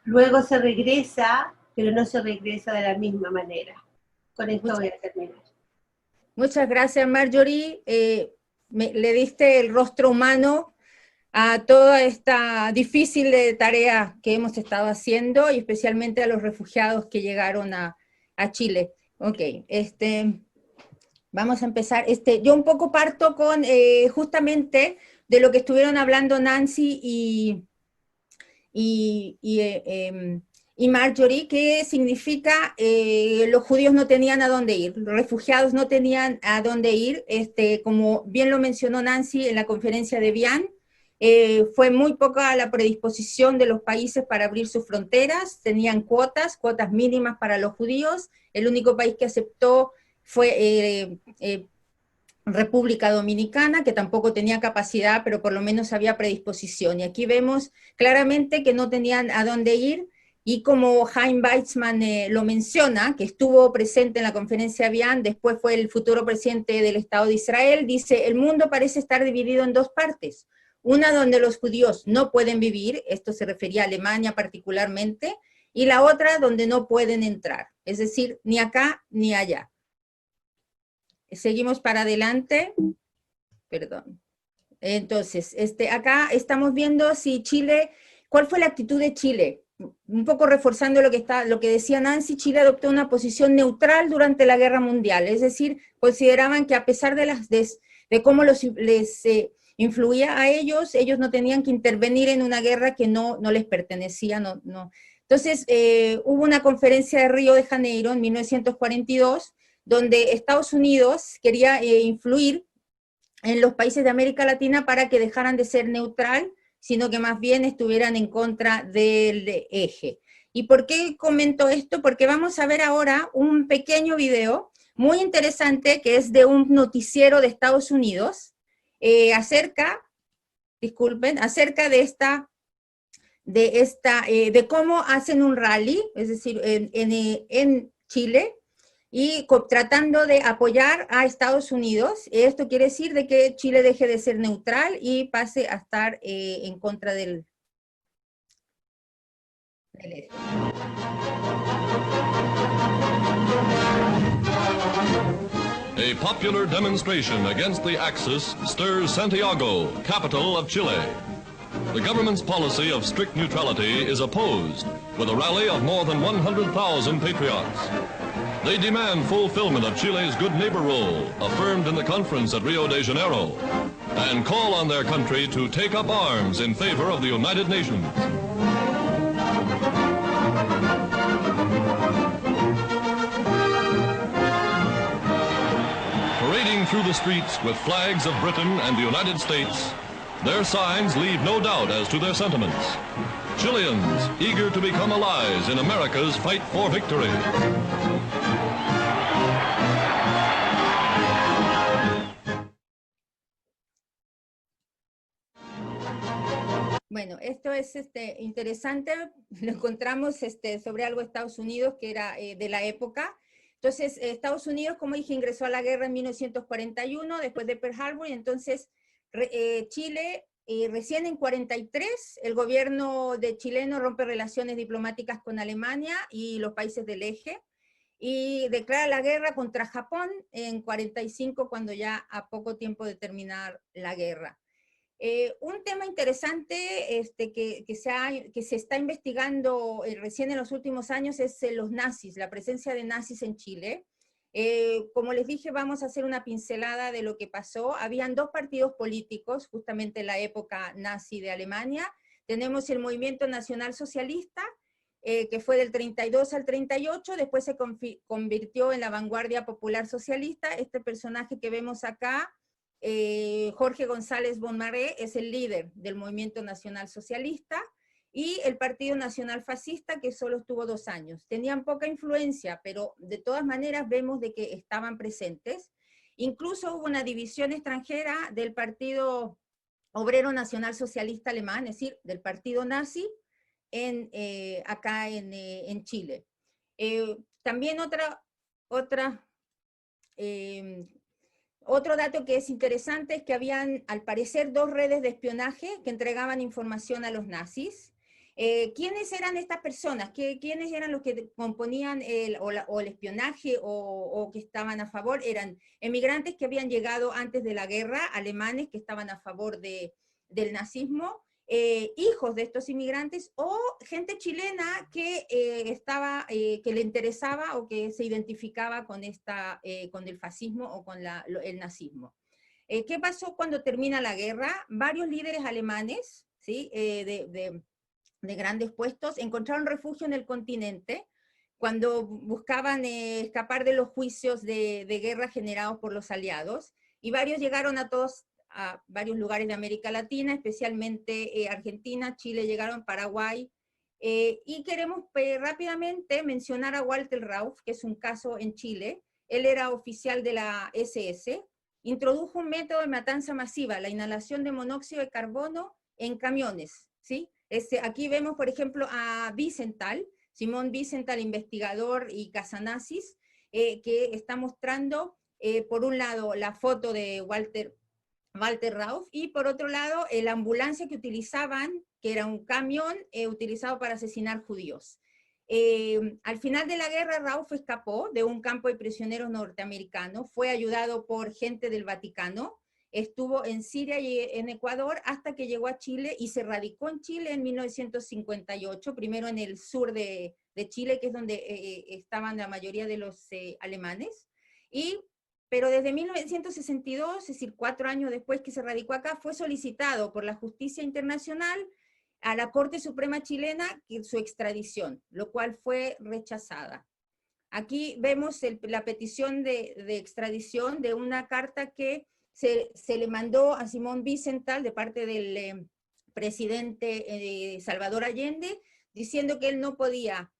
S9: Luego se regresa, pero no se regresa de la misma manera. Con esto voy a terminar.
S1: Muchas gracias, Marjorie. Le diste el rostro humano a toda esta difícil tarea que hemos estado haciendo, y especialmente a los refugiados que llegaron a Chile. Ok, vamos a empezar. Yo un poco parto con justamente de lo que estuvieron hablando Nancy y Marjorie, que significa los judíos no tenían a dónde ir, los refugiados no tenían a dónde ir. Como bien lo mencionó Nancy en la conferencia de Vian, fue muy poca la predisposición de los países para abrir sus fronteras. Tenían cuotas mínimas para los judíos. El único país que aceptó fue República Dominicana, que tampoco tenía capacidad, pero por lo menos había predisposición. Y aquí vemos claramente que no tenían a dónde ir, y como Chaim Weizmann lo menciona, que estuvo presente en la conferencia de Vian, después fue el futuro presidente del Estado de Israel, dice: el mundo parece estar dividido en dos partes. Una donde los judíos no pueden vivir, esto se refería a Alemania particularmente, y la otra donde no pueden entrar, es decir, ni acá ni allá. Seguimos para adelante. Perdón. Entonces, acá estamos viendo si Chile, ¿cuál fue la actitud de Chile? Un poco reforzando lo que decía Nancy, Chile adoptó una posición neutral durante la Guerra Mundial, es decir, consideraban que a pesar de cómo les influía a ellos no tenían que intervenir en una guerra que no les pertenecía, no. Entonces, hubo una conferencia de Río de Janeiro en 1942, donde Estados Unidos quería influir en los países de América Latina para que dejaran de ser neutral, sino que más bien estuvieran en contra del eje. ¿Y por qué comento esto? Porque vamos a ver ahora un pequeño video muy interesante que es de un noticiero de Estados Unidos, acerca de cómo hacen un rally, es decir, en Chile, y tratando de apoyar a Estados Unidos. Esto quiere decir de que Chile deje de ser neutral y pase a estar en contra del este.
S10: A popular demonstration against the Axis stirs Santiago, capital of Chile. The government's policy of strict neutrality is opposed, with a rally of more than 100,000 patriots. They demand fulfillment of Chile's good neighbor role, affirmed in the conference at Rio de Janeiro, and call on their country to take up arms in favor of the United Nations. Parading through the streets with flags of Britain and the United States, their signs leave no doubt as to their sentiments. Chileans eager to become allies in America's fight for victory.
S1: Bueno, esto es interesante, lo encontramos sobre algo de Estados Unidos que era de la época. Entonces, Estados Unidos, como dije, ingresó a la guerra en 1941, después de Pearl Harbor, y entonces Chile, recién en 43, el gobierno de chileno rompe relaciones diplomáticas con Alemania y los países del eje, y declara la guerra contra Japón en 45, cuando ya a poco tiempo de terminar la guerra. Un tema interesante que se está investigando recién en los últimos años es los nazis, la presencia de nazis en Chile. Como les dije, vamos a hacer una pincelada de lo que pasó. Habían dos partidos políticos, justamente en la época nazi de Alemania. Tenemos el Movimiento Nacional Socialista, que fue del 32 al 38, después se convirtió en la Vanguardia Popular Socialista. Este personaje que vemos acá, Jorge González Bonmaré, es el líder del Movimiento Nacional Socialista, y el Partido Nacional Fascista, que solo estuvo 2 años. Tenían poca influencia, pero de todas maneras vemos de que estaban presentes. Incluso hubo una división extranjera del Partido Obrero Nacional Socialista Alemán, es decir, del partido nazi, acá en Chile. También otro dato que es interesante es que habían, al parecer, 2 redes de espionaje que entregaban información a los nazis. ¿Quiénes eran estas personas? ¿Quiénes eran los que componían el espionaje o que estaban a favor? Eran emigrantes que habían llegado antes de la guerra, alemanes que estaban a favor del nazismo, hijos de estos inmigrantes, o gente chilena que que le interesaba o que se identificaba con el fascismo o con el nazismo. ¿Qué pasó cuando termina la guerra? Varios líderes alemanes, ¿sí? de grandes puestos encontraron refugio en el continente cuando buscaban escapar de los juicios de guerra generados por los aliados, y varios llegaron a varios lugares de América Latina, especialmente Argentina, Chile, llegaron, Paraguay, y queremos rápidamente mencionar a Walter Rauff, que es un caso en Chile. Él era oficial de la SS, introdujo un método de matanza masiva, la inhalación de monóxido de carbono en camiones, ¿sí? Aquí vemos, por ejemplo, a Wiesenthal, Simón Wiesenthal, investigador y cazanazis, que está mostrando, por un lado, la foto de Walter Rauff, y por otro lado, la ambulancia que utilizaban, que era un camión utilizado para asesinar judíos. Al final de la guerra, Rauff escapó de un campo de prisioneros norteamericanos, fue ayudado por gente del Vaticano, estuvo en Siria y en Ecuador hasta que llegó a Chile y se radicó en Chile en 1958, primero en el sur de Chile, que es donde estaban la mayoría de los alemanes, pero desde 1962, es decir, 4 años después que se radicó acá, fue solicitado por la justicia internacional a la Corte Suprema chilena su extradición, lo cual fue rechazada. Aquí vemos la petición de extradición de una carta que se le mandó a Simón Wiesenthal de parte del presidente Salvador Allende, diciendo que él no podía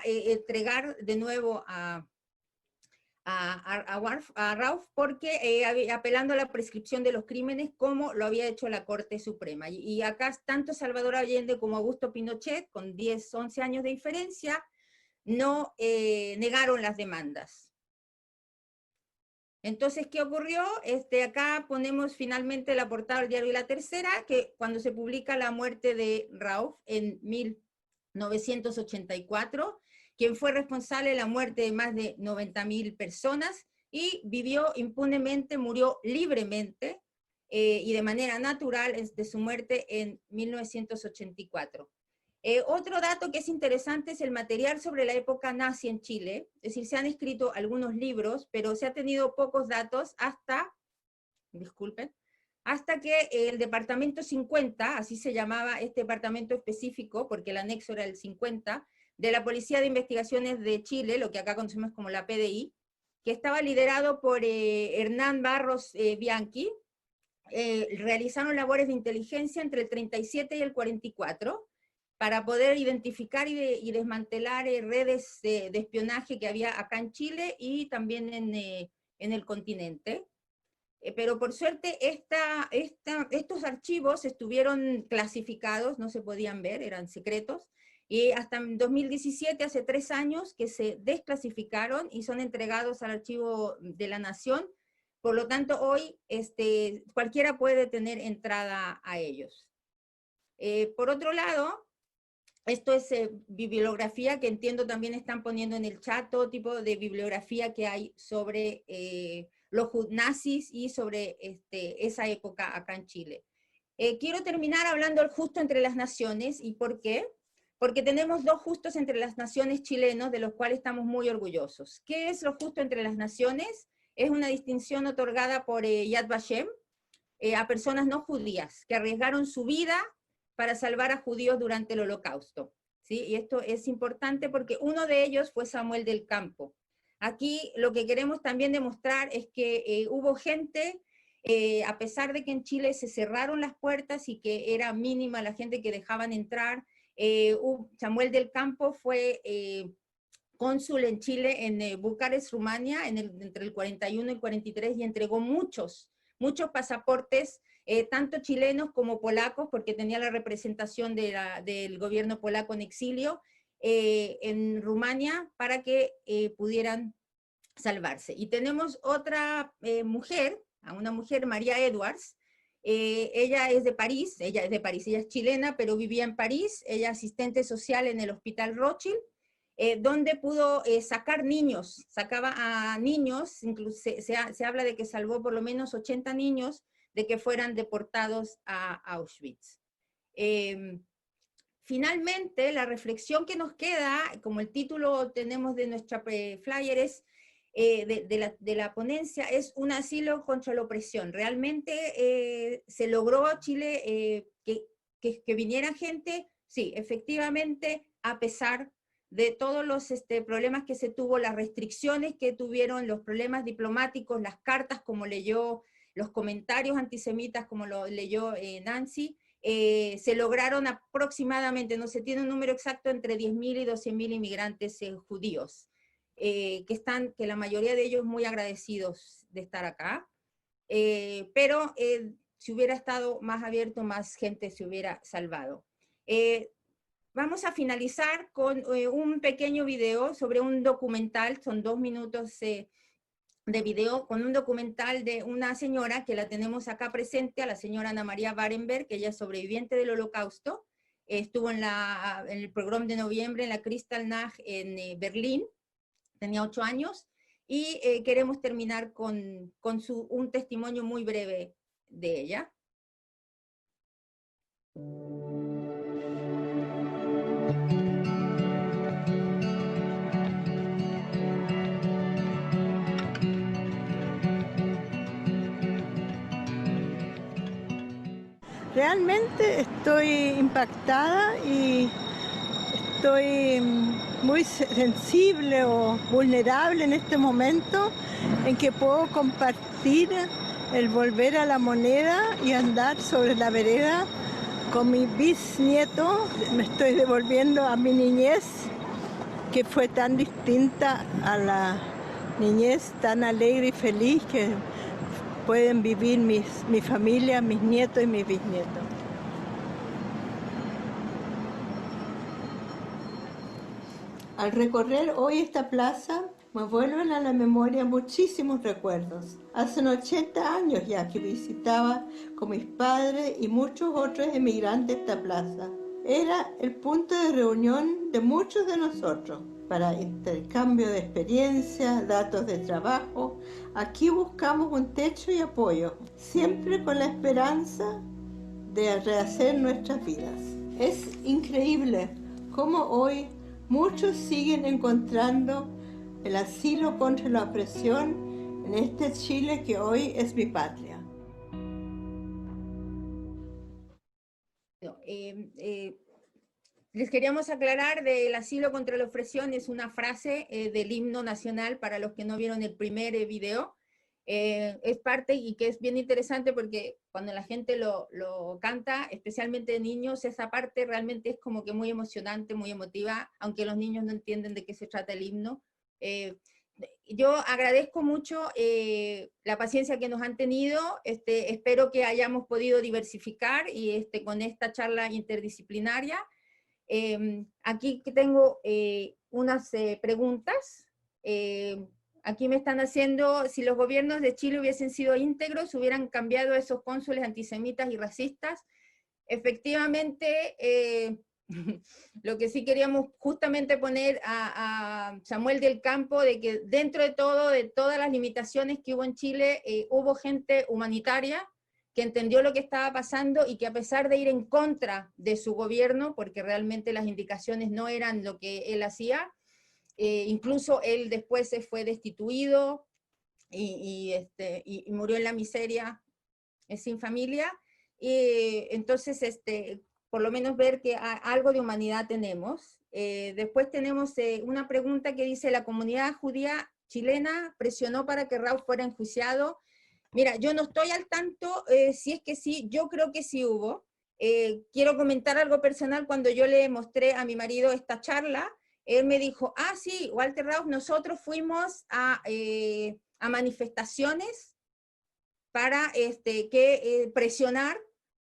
S1: entregar de nuevo a Rauff porque apelando a la prescripción de los crímenes como lo había hecho la Corte Suprema. Y acá tanto Salvador Allende como Augusto Pinochet, con 10, 11 años de diferencia, no negaron las demandas. Entonces, ¿qué ocurrió? Acá ponemos finalmente la portada del diario La Tercera, que cuando se publica la muerte de Rauf en 1984, quien fue responsable de la muerte de más de 90.000 personas, y vivió impunemente, murió libremente, y de manera natural de su muerte en 1984. Otro dato que es interesante es el material sobre la época nazi en Chile, es decir, se han escrito algunos libros, pero se ha tenido pocos datos hasta que el departamento 50, así se llamaba este departamento específico, porque el anexo era el 50, de la Policía de Investigaciones de Chile, lo que acá conocemos como la PDI, que estaba liderado por Hernán Barros Bianchi, realizaron labores de inteligencia entre el 37 y el 44, para poder identificar y desmantelar redes de espionaje que había acá en Chile y también en el continente. Pero por suerte estos archivos estuvieron clasificados, no se podían ver, eran secretos, y hasta en 2017, hace 3 años, que se desclasificaron y son entregados al Archivo de la Nación. Por lo tanto, hoy cualquiera puede tener entrada a ellos. Por otro lado, esto es bibliografía, que entiendo también están poniendo en el chat, todo tipo de bibliografía que hay sobre los nazis y sobre esa época acá en Chile. Quiero terminar hablando del justo entre las naciones. ¿Y por qué? Porque tenemos 2 justos entre las naciones chilenos, de los cuales estamos muy orgullosos. ¿Qué es lo justo entre las naciones? Es una distinción otorgada por Yad Vashem a personas no judías, que arriesgaron su vida para salvar a judíos durante el Holocausto, ¿sí? Y esto es importante porque uno de ellos fue Samuel del Campo. Aquí lo que queremos también demostrar es que hubo gente, a pesar de que en Chile se cerraron las puertas y que era mínima la gente que dejaban entrar, Samuel del Campo fue cónsul en Chile, en Bucarest, Rumania, entre el 41 y el 43, y entregó muchos pasaportes, tanto chilenos como polacos, porque tenía la representación del gobierno polaco en exilio en Rumania, para que pudieran salvarse. Y tenemos otra mujer, una mujer, María Edwards. Ella es de París, ella es chilena, pero vivía en París. Ella es asistente social en el Hospital Rothschild, donde pudo sacar niños, sacaba a niños, incluso se habla de que salvó por lo menos 80 niños de que fueran deportados a Auschwitz. Finalmente, la reflexión que nos queda, como el título tenemos de nuestra flyer, es de la ponencia, es un asilo contra la opresión. Realmente se logró Chile que viniera gente, sí, efectivamente, a pesar de todos los problemas que se tuvo, las restricciones que tuvieron, los problemas diplomáticos, las cartas como leyó, los comentarios antisemitas como lo leyó Nancy, se lograron aproximadamente, no se tiene un número exacto, entre 10.000 y 12.000 inmigrantes judíos, que la mayoría de ellos muy agradecidos de estar acá, pero si hubiera estado más abierto, más gente se hubiera salvado. Vamos a finalizar con un pequeño video sobre un documental, son 2 minutos de video, con un documental de una señora que la tenemos acá presente, a la señora Ana María Barenberg, que ella es sobreviviente del Holocausto, estuvo en el programa de noviembre en la Kristallnacht en Berlín, tenía 8 años, y queremos terminar con un testimonio muy breve de ella.
S11: Realmente estoy impactada y estoy muy sensible o vulnerable en este momento en que puedo compartir el volver a la moneda y andar sobre la vereda con mi bisnieto. Me estoy devolviendo a mi niñez, que fue tan distinta a la niñez tan alegre y feliz que pueden vivir mi familia, mis nietos y mis bisnietos. Al recorrer hoy esta plaza, me vuelven a la memoria muchísimos recuerdos. Hace 80 años ya que visitaba con mis padres y muchos otros emigrantes esta plaza. Era el punto de reunión de muchos de nosotros para intercambio de experiencias, datos de trabajo. Aquí buscamos un techo y apoyo, siempre con la esperanza de rehacer nuestras vidas. Es increíble cómo hoy muchos siguen encontrando el asilo contra la opresión en este Chile que hoy es mi patria.
S1: Les queríamos aclarar del asilo contra la opresión, es una frase del himno nacional para los que no vieron el primer video. Es parte y que es bien interesante porque cuando la gente lo canta, especialmente de niños, esa parte realmente es como que muy emocionante, muy emotiva, aunque los niños no entienden de qué se trata el himno. Yo agradezco mucho la paciencia que nos han tenido, espero que hayamos podido diversificar y con esta charla interdisciplinaria. Aquí tengo unas preguntas. Aquí me están haciendo, si los gobiernos de Chile hubiesen sido íntegros, hubieran cambiado a esos cónsules antisemitas y racistas. Efectivamente, lo que sí queríamos justamente poner a Samuel del Campo, de que dentro de todo, de todas las limitaciones que hubo en Chile, hubo gente humanitaria que entendió lo que estaba pasando y que a pesar de ir en contra de su gobierno, porque realmente las indicaciones no eran lo que él hacía, incluso él después se fue destituido y murió en la miseria, sin familia, y entonces por lo menos ver que algo de humanidad tenemos. Después tenemos una pregunta que dice, ¿la comunidad judía chilena presionó para que Raúl fuera enjuiciado? Mira, yo no estoy al tanto, si es que sí, yo creo que sí hubo. Quiero comentar algo personal. Cuando yo le mostré a mi marido esta charla, él me dijo, ah, sí, Walter Raus, nosotros fuimos a manifestaciones para presionar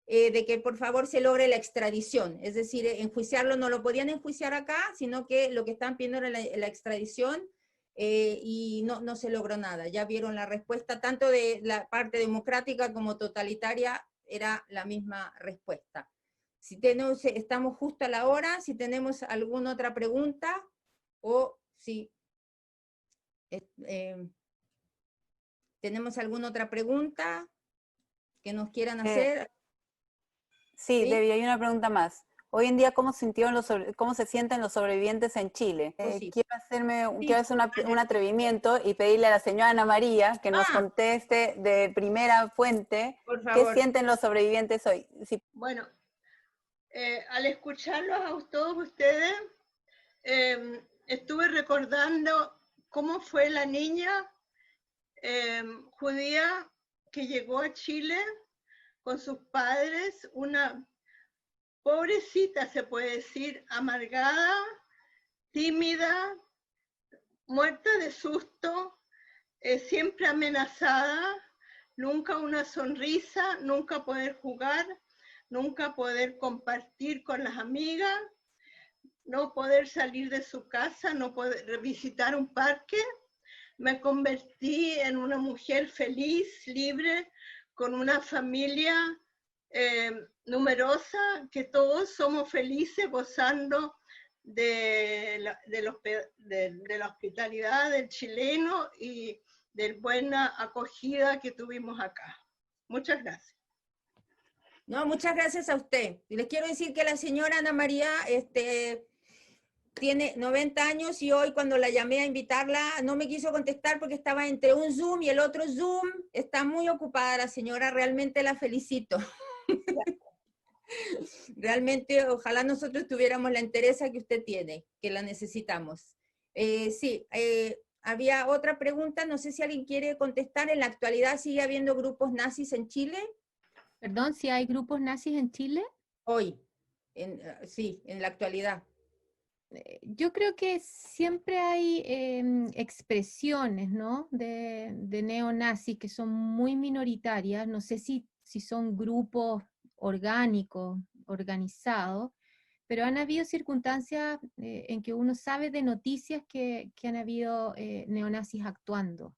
S1: de que por favor se logre la extradición. Es decir, enjuiciarlo no lo podían enjuiciar acá, sino que lo que están pidiendo era la extradición, y no se logró nada. Ya vieron la respuesta, tanto de la parte democrática como totalitaria, era la misma respuesta. Si tenemos, estamos justo a la hora, si tenemos alguna otra pregunta, o si tenemos alguna otra pregunta que nos quieran hacer.
S12: Sí, Debbie, hay una pregunta más. Hoy en día, ¿cómo se sienten los sobrevivientes en Chile?
S1: Sí.
S12: Quiero hacer un atrevimiento y pedirle a la señora Ana María que nos conteste de primera fuente qué sienten los sobrevivientes hoy. Sí.
S11: Bueno, al escucharlos a todos ustedes, estuve recordando cómo fue la niña judía que llegó a Chile con sus padres, una pobrecita, se puede decir, amargada, tímida, muerta de susto, siempre amenazada, nunca una sonrisa, nunca poder jugar, nunca poder compartir con las amigas, no poder salir de su casa, no poder visitar un parque. Me convertí en una mujer feliz, libre, con una familia numerosa, que todos somos felices gozando de la hospitalidad del chileno y de la buena acogida que tuvimos acá. Muchas gracias.
S1: No, muchas gracias a usted. Y les quiero decir que la señora Ana María tiene 90 años y hoy cuando la llamé a invitarla no me quiso contestar porque estaba entre un Zoom y el otro Zoom. Está muy ocupada la señora, realmente la felicito. Realmente, ojalá nosotros tuviéramos la entereza que usted tiene, que la necesitamos. Sí, había otra pregunta, no sé si alguien quiere contestar. ¿En la actualidad sigue habiendo grupos nazis en Chile?
S6: Perdón, ¿si hay grupos nazis en Chile?
S1: Hoy, sí, en la actualidad.
S6: Yo creo que siempre hay expresiones, ¿no?, de neonazis que son muy minoritarias. No sé si son grupos orgánicos, organizados, pero han habido circunstancias en que uno sabe de noticias que han habido neonazis actuando,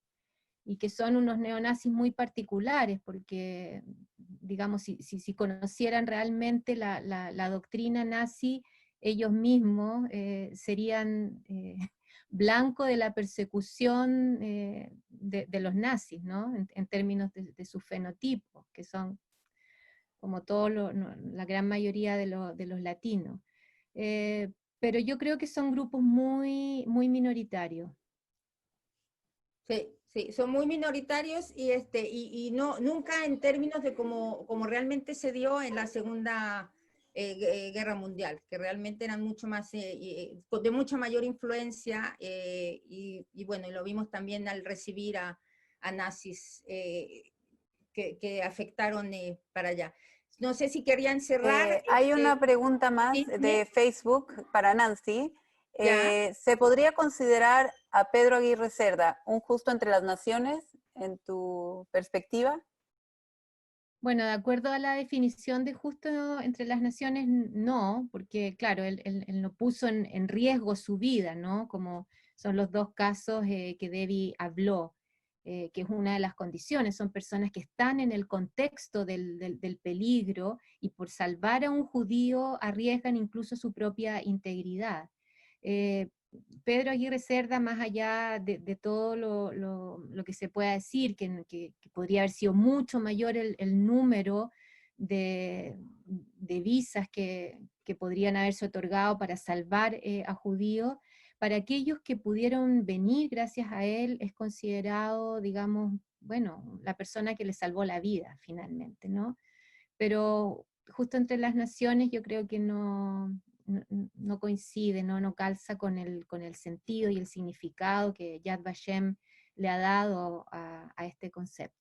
S6: y que son unos neonazis muy particulares, porque, digamos, si conocieran realmente la doctrina nazi, ellos mismos serían blanco de la persecución de los nazis, ¿no? En términos de su fenotipo, que son como la gran mayoría de los latinos. Pero yo creo que son grupos muy, muy minoritarios.
S1: Sí, sí, son muy minoritarios y no, nunca en términos de como realmente se dio en la Segunda Guerra Mundial, que realmente eran mucho más, de mucha mayor influencia, y bueno, y lo vimos también al recibir a nazis que afectaron para allá. No sé si querían cerrar.
S12: Hay una pregunta más
S1: ¿sí?
S12: de Facebook para Nancy.
S1: ¿Ya?
S12: ¿Se podría considerar a Pedro Aguirre Cerda un justo entre las naciones, en tu perspectiva?
S6: Bueno, de acuerdo a la definición de justo entre las naciones, no, porque claro, él no puso en riesgo su vida, ¿no? Como son los dos casos que Debbie habló, que es una de las condiciones, son personas que están en el contexto del peligro, y por salvar a un judío arriesgan incluso su propia integridad. Pedro Aguirre Cerda, más allá de todo lo que se pueda decir, que podría haber sido mucho mayor el número de visas que podrían haberse otorgado para salvar a judíos, para aquellos que pudieron venir gracias a él, es considerado, digamos, bueno, la persona que le salvó la vida finalmente, ¿no? Pero justo entre las naciones yo creo que no coincide, no calza con el sentido y el significado que Yad Vashem le ha dado a este concepto.